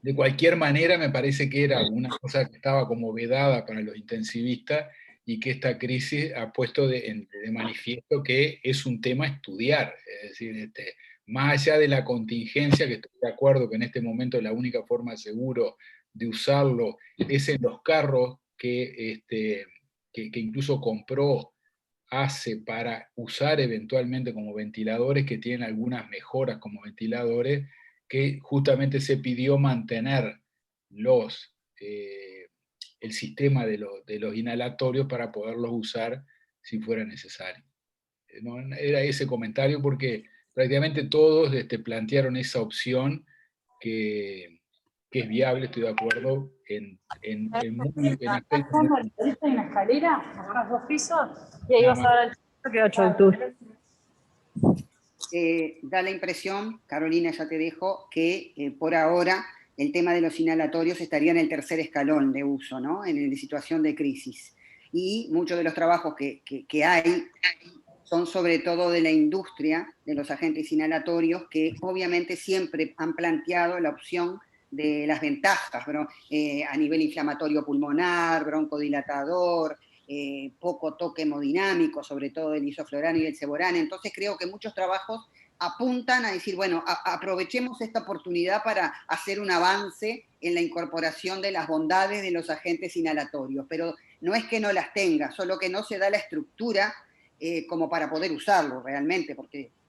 Speaker 2: De cualquier manera, me parece que era una cosa que estaba como vedada para los intensivistas y que esta crisis ha puesto de manifiesto que es un tema a estudiar. Es decir, más allá de la contingencia, que estoy de acuerdo que en este momento la única forma seguro de usarlo es en los carros que incluso compró hace para usar eventualmente como ventiladores, que tienen algunas mejoras como ventiladores, que justamente se pidió mantener el sistema de los inhalatorios para poderlos usar si fuera necesario. ¿No? Era ese comentario porque prácticamente todos plantearon esa opción que es viable, estoy de acuerdo, en aspectos muy...
Speaker 10: En la escalera, agarras 2 pisos y ahí
Speaker 2: Nada
Speaker 10: vas
Speaker 2: más.
Speaker 10: a dar el chico que 8 de octubre.
Speaker 3: Da la impresión, Carolina, ya te dejo, que por ahora el tema de los inhalatorios estaría en el tercer escalón de uso, ¿no? En situación de crisis. Y muchos de los trabajos que hay son sobre todo de la industria, de los agentes inhalatorios, que obviamente siempre han planteado la opción de las ventajas, a nivel inflamatorio pulmonar, broncodilatador, poco toque hemodinámico, sobre todo del isoflorano y el ceborano. Entonces creo que muchos trabajos apuntan a decir, bueno, aprovechemos esta oportunidad para hacer un avance en la incorporación de las bondades de los agentes inhalatorios, pero no es que no las tenga, solo que no se da la estructura como para poder usarlo realmente,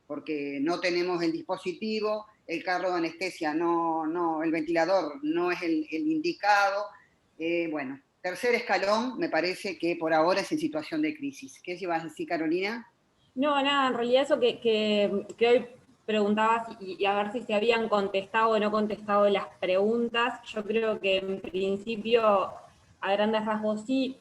Speaker 3: porque no tenemos el dispositivo, el carro de anestesia, el ventilador no es el indicado. Bueno, tercer escalón me parece que por ahora es en situación de crisis. ¿Qué ibas a decir, Carolina?
Speaker 7: No, nada, en realidad eso que hoy preguntabas y a ver si se habían contestado o no contestado las preguntas, yo creo que en principio, a grandes rasgos sí,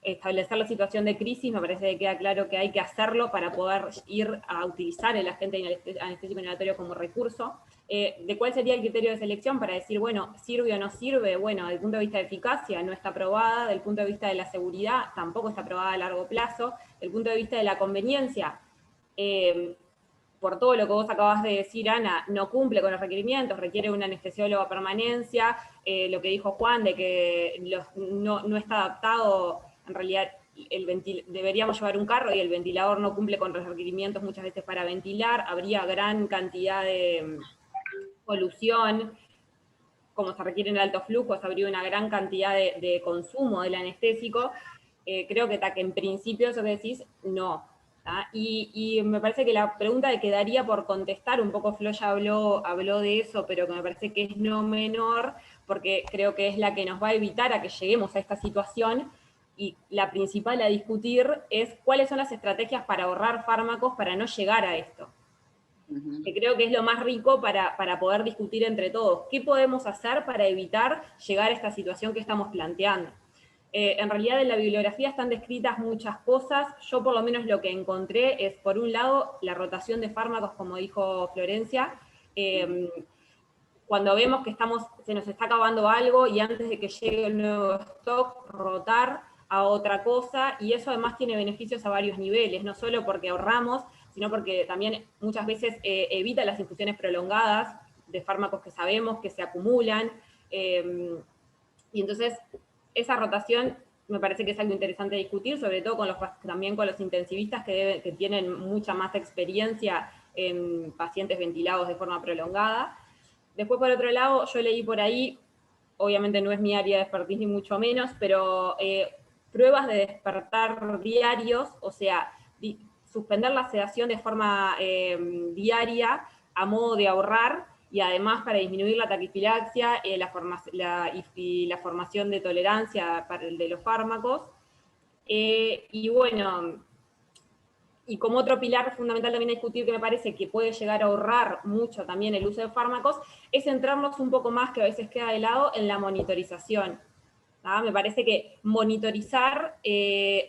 Speaker 7: establecer la situación de crisis, me parece que queda claro que hay que hacerlo para poder ir a utilizar el agente anestésico inhalatorio como recurso. ¿De cuál sería el criterio de selección para decir, bueno, sirve o no sirve? Bueno, desde el punto de vista de eficacia no está aprobada, desde el punto de vista de la seguridad tampoco está aprobada a largo plazo, desde el punto de vista de la conveniencia, por todo lo que vos acabas de decir, Ana, no cumple con los requerimientos, requiere un anestesiólogo a permanencia, lo que dijo Juan de que no está adaptado, en realidad deberíamos llevar un carro y el ventilador no cumple con los requerimientos muchas veces para ventilar, habría gran cantidad de polución, como se requiere en altos flujos, habría una gran cantidad de consumo del anestésico. Creo que en principio eso que decís, no. Y me parece que la pregunta que quedaría por contestar, un poco Flo ya habló de eso, pero que me parece que es no menor, porque creo que es la que nos va a evitar a que lleguemos a esta situación, y la principal a discutir es cuáles son las estrategias para ahorrar fármacos para no llegar a esto. Que creo que es lo más rico para poder discutir entre todos. ¿Qué podemos hacer para evitar llegar a esta situación que estamos planteando? En realidad en la bibliografía están descritas muchas cosas. Yo por lo menos lo que encontré es, por un lado, la rotación de fármacos, como dijo Florencia. Cuando vemos que se nos está acabando algo y antes de que llegue el nuevo stock, rotar a otra cosa, y eso además tiene beneficios a varios niveles, no solo porque ahorramos, sino porque también muchas veces evita las infusiones prolongadas de fármacos que sabemos que se acumulan, y entonces esa rotación me parece que es algo interesante de discutir, sobre todo también con los intensivistas que tienen mucha más experiencia en pacientes ventilados de forma prolongada. Después, por otro lado, yo leí por ahí, obviamente no es mi área de expertise ni mucho menos, pero pruebas de despertar diarios, o sea, suspender la sedación de forma diaria a modo de ahorrar, y además para disminuir la taquifilaxia y la formación de tolerancia de los fármacos. Y bueno, y como otro pilar fundamental también a discutir, que me parece que puede llegar a ahorrar mucho también el uso de fármacos, es centrarnos un poco más, que a veces queda de lado, en la monitorización. Me parece que monitorizar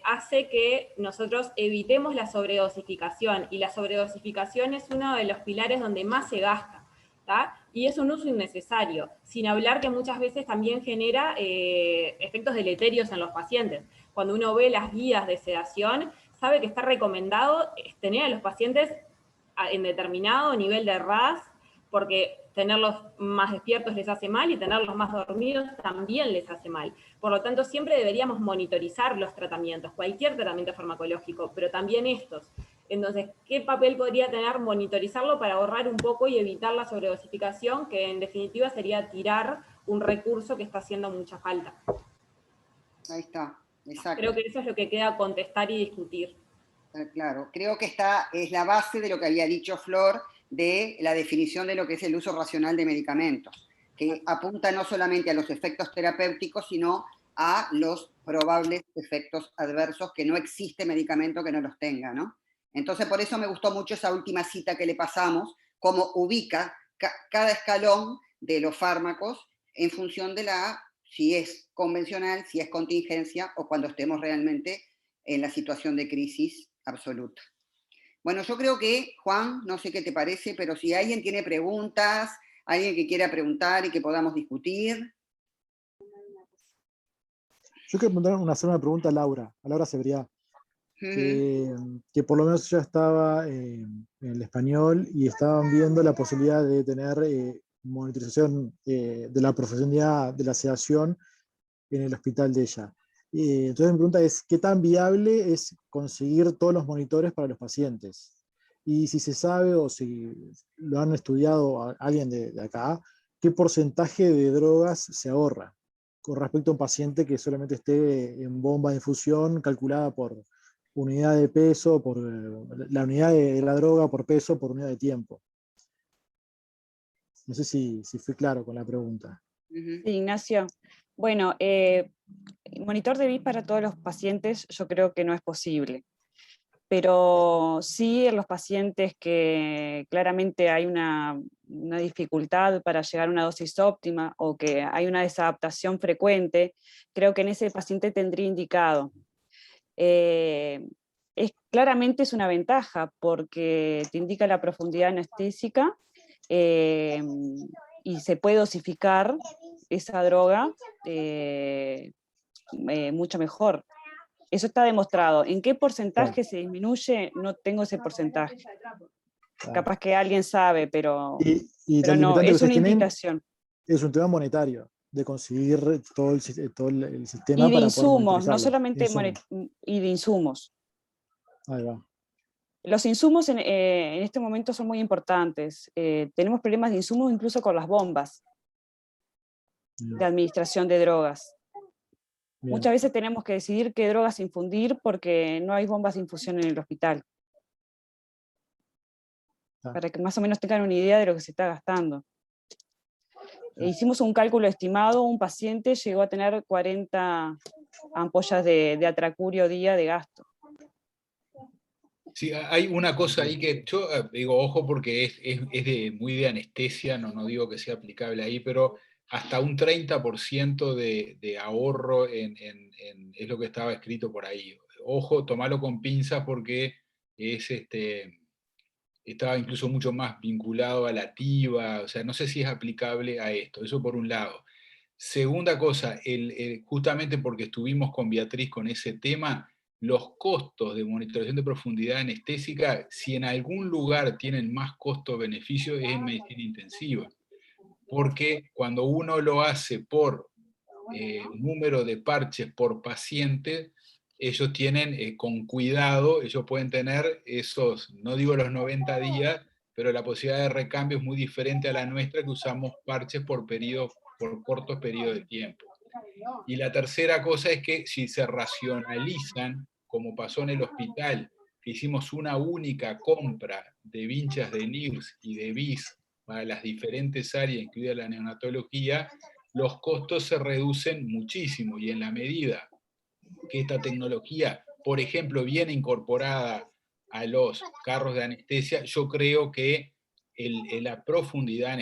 Speaker 7: hace que nosotros evitemos la sobredosificación, y la sobredosificación es uno de los pilares donde más se gasta, y es un uso innecesario, sin hablar que muchas veces también genera efectos deleterios en los pacientes. Cuando uno ve las guías de sedación, sabe que está recomendado tener a los pacientes en determinado nivel de RAS, porque tenerlos más despiertos les hace mal y tenerlos más dormidos también les hace mal. Por lo tanto, siempre deberíamos monitorizar los tratamientos, cualquier tratamiento farmacológico, pero también estos. Entonces, ¿qué papel podría tener monitorizarlo para ahorrar un poco y evitar la sobredosificación, que en definitiva sería tirar un recurso que está haciendo mucha falta?
Speaker 3: Ahí está. exacto.
Speaker 7: Creo que eso es lo que queda contestar y discutir.
Speaker 3: Claro, creo que es la base de lo que había dicho Flor, de la definición de lo que es el uso racional de medicamentos, que apunta no solamente a los efectos terapéuticos, sino a los probables efectos adversos, que no existe medicamento que no los tenga, ¿no? Entonces, por eso me gustó mucho esa última cita que le pasamos, cómo ubica cada escalón de los fármacos en función de si es convencional, si es contingencia, o cuando estemos realmente en la situación de crisis absoluta. Bueno, yo creo que, Juan, no sé qué te parece, pero si alguien tiene preguntas, alguien que quiera preguntar y que podamos discutir.
Speaker 11: Yo quiero hacer una pregunta a Laura Cebriá, que por lo menos ya estaba en el español y estaban viendo la posibilidad de tener monitorización de la profundidad de la sedación en el hospital de ella. Entonces mi pregunta es, ¿qué tan viable es conseguir todos los monitores para los pacientes? Y si se sabe o si lo han estudiado alguien de acá, ¿qué porcentaje de drogas se ahorra con respecto a un paciente que solamente esté en bomba de infusión calculada por unidad de peso, por la unidad de la droga por peso, por unidad de tiempo? No sé si fui claro con la pregunta.
Speaker 9: Sí, Ignacio. Bueno, monitor de BIS para todos los pacientes yo creo que no es posible, pero sí en los pacientes que claramente hay una dificultad para llegar a una dosis óptima o que hay una desadaptación frecuente, creo que en ese paciente tendría indicado. Claramente es una ventaja porque te indica la profundidad anestésica y se puede dosificar esa droga mucho mejor. Eso está demostrado. ¿En qué porcentaje se disminuye? No tengo ese porcentaje. Capaz que alguien sabe, pero no, es una indicación.
Speaker 11: Es un tema monetario, de conseguir todo el sistema.
Speaker 9: Y de
Speaker 11: para
Speaker 9: insumos, no solamente
Speaker 11: y
Speaker 9: de insumos.
Speaker 11: Ahí va.
Speaker 9: Los insumos en este momento son muy importantes. Tenemos problemas de insumos incluso con las bombas de administración de drogas. Bien. Muchas veces tenemos que decidir qué drogas infundir porque no hay bombas de infusión en el hospital. Para que más o menos tengan una idea de lo que se está gastando. Hicimos un cálculo estimado, un paciente llegó a tener 40 ampollas de atracurio día de gasto.
Speaker 2: Sí, hay una cosa ahí que yo digo, ojo, porque es muy de anestesia, no digo que sea aplicable ahí, pero hasta un 30% de ahorro es lo que estaba escrito por ahí. Ojo, tomalo con pinzas porque estaba incluso mucho más vinculado a la TIVA, o sea, no sé si es aplicable a esto, eso por un lado. Segunda cosa, justamente porque estuvimos con Beatriz con ese tema, los costos de monitorización de profundidad anestésica, si en algún lugar tienen más costo-beneficio, es en medicina intensiva. Porque cuando uno lo hace por número de parches por paciente, ellos tienen, con cuidado, ellos pueden tener esos, no digo los 90 días, pero la posibilidad de recambio es muy diferente a la nuestra, que usamos parches por cortos periodos de tiempo. Y la tercera cosa es que si se racionalizan, como pasó en el hospital, que hicimos una única compra de vinchas de NIRS y de BIS para las diferentes áreas, incluida la neonatología, los costos se reducen muchísimo, y en la medida que esta tecnología, por ejemplo, viene incorporada a los carros de anestesia, yo creo que la profundidad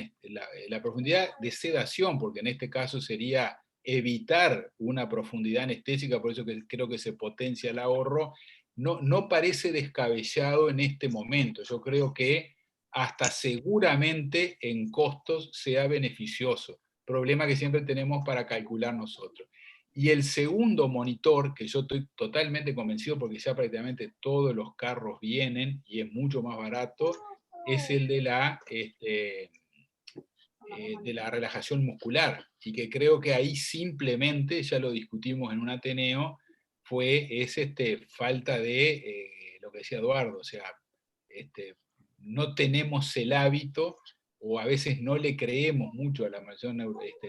Speaker 2: de sedación, porque en este caso sería evitar una profundidad anestésica, por eso que creo que se potencia el ahorro, no parece descabellado en este momento. Yo creo que hasta seguramente en costos sea beneficioso, problema que siempre tenemos para calcular nosotros. Y el segundo monitor, que yo estoy totalmente convencido porque ya prácticamente todos los carros vienen y es mucho más barato, es el de la relajación muscular, y que creo que ahí simplemente, ya lo discutimos en un Ateneo, es falta de lo que decía Eduardo, o sea, no tenemos el hábito, o a veces no le creemos mucho a la relajación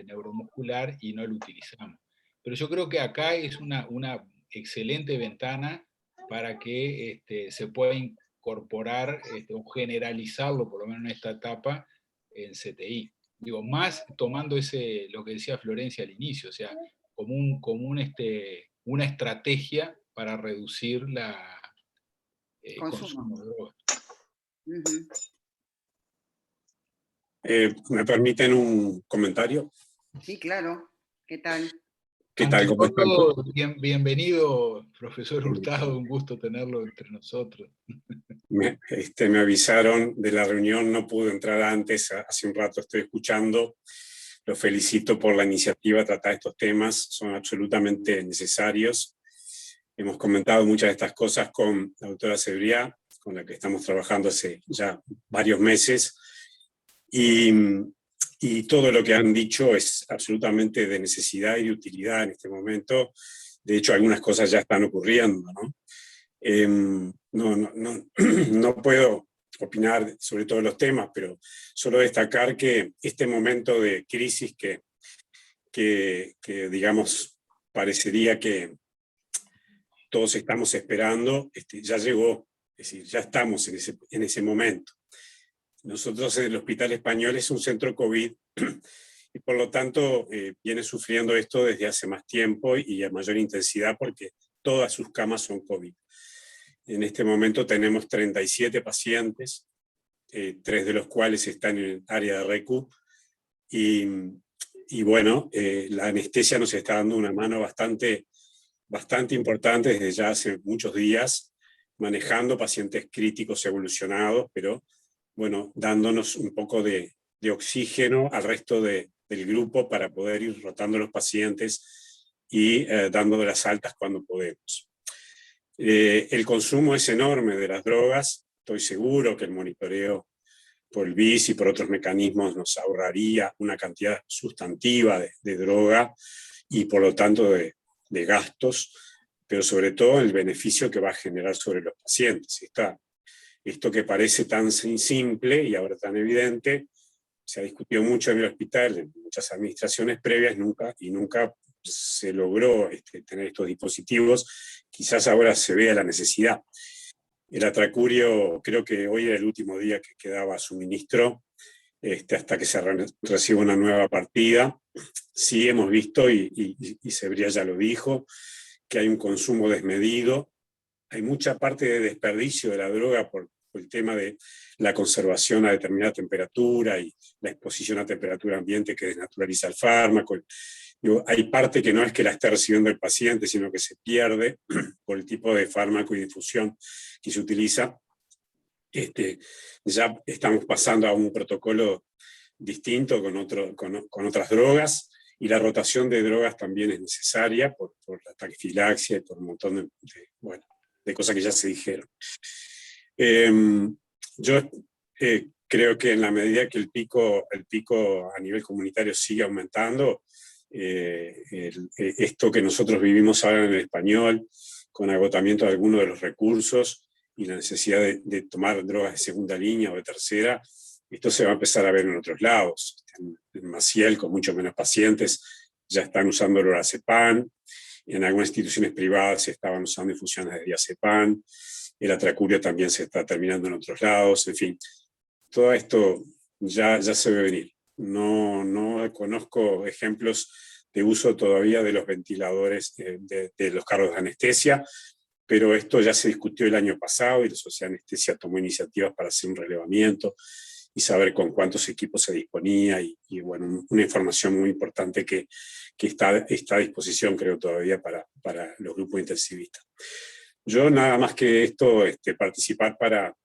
Speaker 2: neuromuscular y no lo utilizamos. Pero yo creo que acá es excelente ventana para que se pueda incorporar o generalizarlo, por lo menos en esta etapa, en CTI. Digo, más tomando lo que decía Florencia al inicio, o sea, como una estrategia para reducir la consumo de drogas.
Speaker 12: ¿Me permiten un comentario?
Speaker 3: Sí, claro. ¿Qué tal?
Speaker 12: ¿Qué tal? ¿Cómo están?
Speaker 2: Bienvenido, profesor Hurtado, un gusto tenerlo entre nosotros.
Speaker 12: Me avisaron de la reunión, no pude entrar antes, hace un rato estoy escuchando. Los felicito por la iniciativa de tratar estos temas, son absolutamente necesarios. Hemos comentado muchas de estas cosas con la doctora Cebriá, con la que estamos trabajando hace ya varios meses, y todo lo que han dicho es absolutamente de necesidad y de utilidad en este momento. De hecho, algunas cosas ya están ocurriendo, ¿no? No puedo opinar sobre todos los temas, pero solo destacar que este momento de crisis que digamos, parecería que todos estamos esperando, ya llegó, es decir, ya estamos en ese momento. Nosotros en el Hospital Español es un centro COVID y por lo tanto viene sufriendo esto desde hace más tiempo y a mayor intensidad porque todas sus camas son COVID. En este momento tenemos 37 pacientes, 3 de los cuales están en el área de RECU y bueno, la anestesia nos está dando una mano bastante importante desde ya hace muchos días, manejando pacientes críticos evolucionados, pero bueno, dándonos un poco de oxígeno al resto del grupo para poder ir rotando los pacientes y dando las altas cuando podemos. El consumo es enorme de las drogas, estoy seguro que el monitoreo por el BIS y por otros mecanismos nos ahorraría una cantidad sustantiva de droga y por lo tanto de gastos, pero sobre todo el beneficio que va a generar sobre los pacientes. Esto que parece tan simple y ahora tan evidente, se ha discutido mucho en el hospital, en muchas administraciones previas, nunca se logró tener estos dispositivos. Quizás ahora se vea la necesidad. El atracurio, creo que hoy era el último día que quedaba suministro, hasta que se reciba una nueva partida. Sí hemos visto, y Cebriá ya lo dijo, que hay un consumo desmedido. Hay mucha parte de desperdicio de la droga por el tema de la conservación a determinada temperatura y la exposición a temperatura ambiente que desnaturaliza el fármaco. Hay parte que no es que la esté recibiendo el paciente, sino que se pierde por el tipo de fármaco y difusión que se utiliza. Ya estamos pasando a un protocolo distinto con otras drogas, y la rotación de drogas también es necesaria por la taquifilaxia y por un montón de cosas que ya se dijeron. Yo creo que en la medida que el pico a nivel comunitario sigue aumentando, esto que nosotros vivimos ahora en el Español, con agotamiento de algunos de los recursos y la necesidad de tomar drogas de segunda línea o de tercera, esto se va a empezar a ver en otros lados. En Maciel, con mucho menos pacientes, ya están usando el lorazepam. En algunas instituciones privadas se estaban usando infusiones de diazepam. El atracurio también se está terminando en otros lados. En fin, todo esto ya se ve venir. No conozco ejemplos de uso todavía de los ventiladores, de los carros de anestesia, pero esto ya se discutió el año pasado y la Sociedad de Anestesia tomó iniciativas para hacer un relevamiento y saber con cuántos equipos se disponía, y bueno, una información muy importante que está a disposición, creo, todavía para los grupos intensivistas. Yo nada más que esto, participar para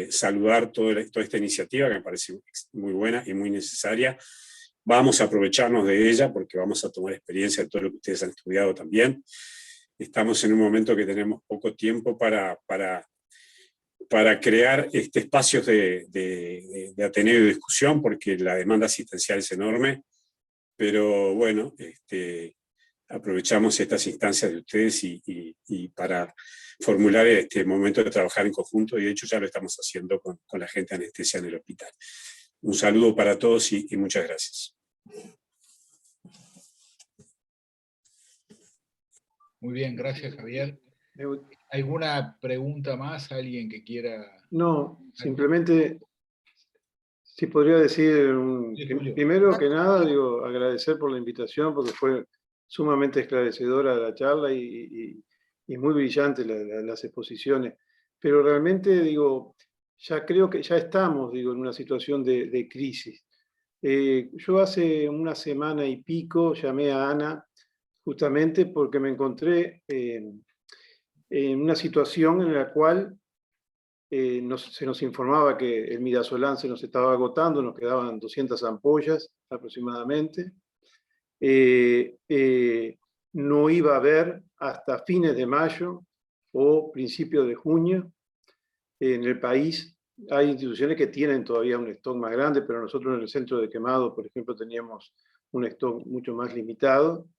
Speaker 12: saludar toda esta iniciativa, que me parece muy buena y muy necesaria. Vamos a aprovecharnos de ella porque vamos a tomar experiencia de todo lo que ustedes han estudiado también. Estamos en un momento que tenemos poco tiempo para crear espacios de ateneo y de discusión, porque la demanda asistencial es enorme, pero bueno, aprovechamos estas instancias de ustedes y para formular este momento de trabajar en conjunto, y de hecho ya lo estamos haciendo con la gente de anestesia en el hospital. Un saludo para todos y muchas gracias.
Speaker 2: Muy bien, gracias Javier. ¿Alguna pregunta más? ¿Alguien que quiera...?
Speaker 13: No, simplemente, si podría decir, primero que nada, digo, agradecer por la invitación, porque fue sumamente esclarecedora la charla y muy brillante las exposiciones. Pero realmente, digo, ya creo que ya estamos, digo, en una situación de crisis. Yo hace una semana y pico llamé a Ana justamente porque me encontré en una situación en la cual se nos informaba que el midazolam se nos estaba agotando, nos quedaban 200 ampollas aproximadamente. No iba a haber hasta fines de mayo o principios de junio en el país. Hay instituciones que tienen todavía un stock más grande, pero nosotros en el centro de quemado, por ejemplo, teníamos un stock mucho más limitado.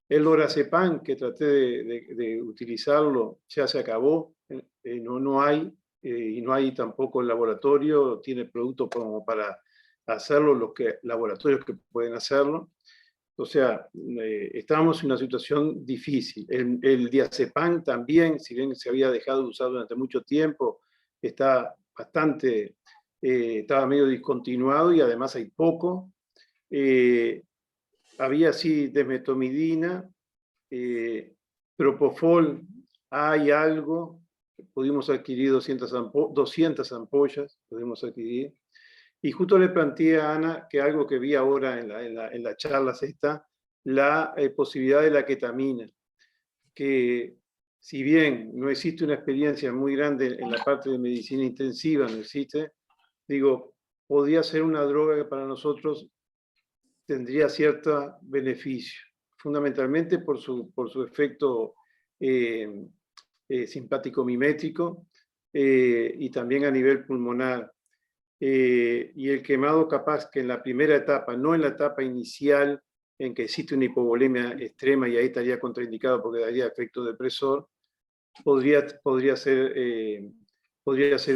Speaker 13: El lorazepam, que traté de utilizarlo, ya se acabó, no hay, y no hay tampoco el laboratorio, tiene productos como para hacerlo, los laboratorios que pueden hacerlo. O sea, estábamos en una situación difícil. El diazepam también, si bien se había dejado de usar durante mucho tiempo, está bastante, estaba medio discontinuado y además hay poco. Había sí desmetomidina, propofol, hay algo, pudimos adquirir 200 ampollas, pudimos adquirir. Y justo le planteé a Ana que algo que vi ahora en la charla esta, la posibilidad de la ketamina, que si bien no existe una experiencia muy grande en la parte de medicina intensiva, no existe, digo, podría ser una droga que para nosotros tendría cierto beneficio, fundamentalmente por su efecto simpático mimético y también a nivel pulmonar. Y el quemado capaz que en la primera etapa, no en la etapa inicial en que existe una hipovolemia extrema y ahí estaría contraindicado porque daría efecto depresor, podría ser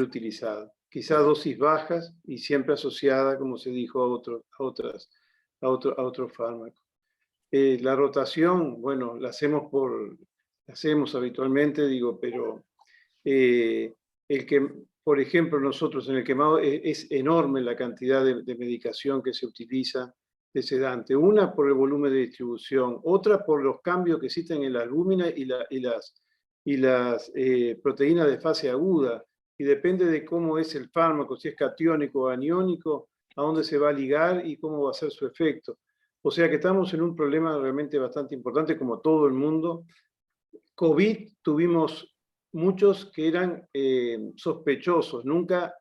Speaker 13: utilizado. Quizás dosis bajas y siempre asociada, como se dijo, a otro fármaco. La rotación, bueno, la hacemos habitualmente, digo, pero por ejemplo, nosotros en el quemado es enorme la cantidad de medicación que se utiliza de sedante. Una por el volumen de distribución, otra por los cambios que existen en la albúmina y las proteínas de fase aguda. Y depende de cómo es el fármaco, si es catiónico o aniónico, a dónde se va a ligar y cómo va a ser su efecto. O sea que estamos en un problema realmente bastante importante, como todo el mundo. COVID tuvimos muchos que eran sospechosos, nunca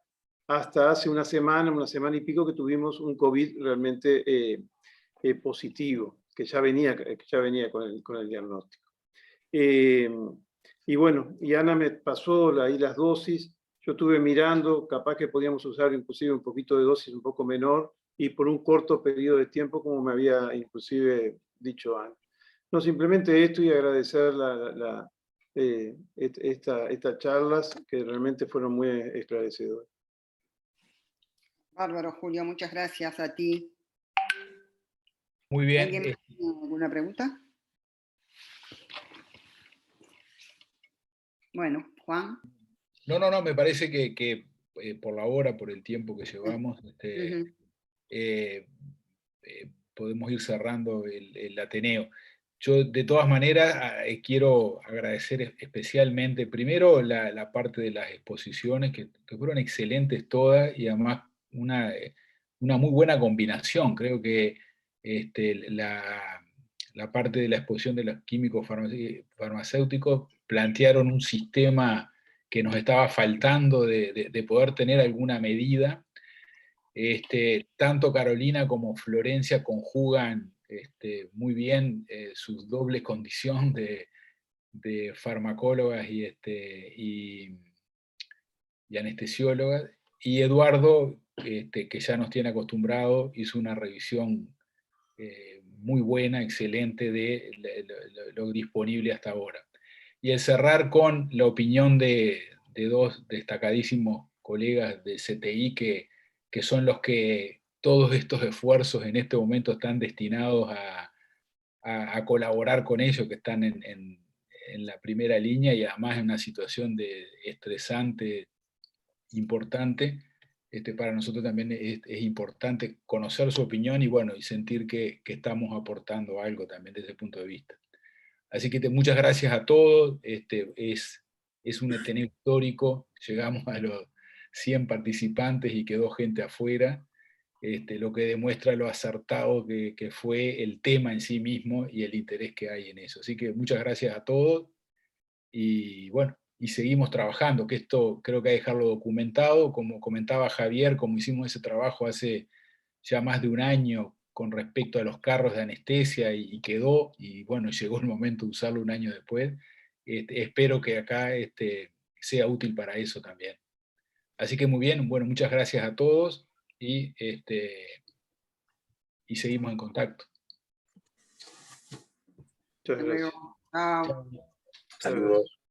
Speaker 13: hasta hace una semana y pico que tuvimos un COVID realmente positivo, que ya venía con el diagnóstico. Y bueno, y Ana me pasó ahí las dosis, yo estuve mirando, capaz que podíamos usar inclusive un poquito de dosis un poco menor y por un corto periodo de tiempo, como me había inclusive dicho Ana. No, simplemente esto y agradecer estas charlas que realmente fueron muy esclarecedoras.
Speaker 3: Bárbaro, Julio, muchas gracias a ti.
Speaker 2: Muy bien.
Speaker 3: ¿Alguien tiene alguna pregunta? Bueno, Juan.
Speaker 2: No, me parece que por la hora, por el tiempo que llevamos, podemos ir cerrando el Ateneo. Yo, de todas maneras, quiero agradecer especialmente, primero, la parte de las exposiciones, que fueron excelentes todas, y además una muy buena combinación. Creo que la parte de la exposición de los químicos farmacéuticos plantearon un sistema que nos estaba faltando de poder tener alguna medida. Tanto Carolina como Florencia conjugan muy bien su doble condición de farmacólogas y anestesiólogas, y Eduardo, que ya nos tiene acostumbrado, hizo una revisión muy buena, excelente de lo disponible hasta ahora. Y el cerrar con la opinión de dos destacadísimos colegas de CTI que son los que todos estos esfuerzos en este momento están destinados a colaborar con ellos, que están en en la primera línea y además en una situación estresante, importante. Para nosotros también es importante conocer su opinión y, bueno, y sentir que estamos aportando algo también desde ese punto de vista. Así que muchas gracias a todos. Es un Ateneo histórico, llegamos a los 100 participantes y quedó gente afuera, lo que demuestra lo acertado que fue el tema en sí mismo y el interés que hay en eso. Así que muchas gracias a todos y bueno, y seguimos trabajando, que esto creo que hay que dejarlo documentado, como comentaba Javier, como hicimos ese trabajo hace ya más de un año con respecto a los carros de anestesia y quedó, y bueno, llegó el momento de usarlo un año después. Espero que acá sea útil para eso también. Así que muy bien, bueno, muchas gracias a todos y seguimos en contacto.
Speaker 13: Muchas gracias.
Speaker 3: Chao.
Speaker 6: Saludos.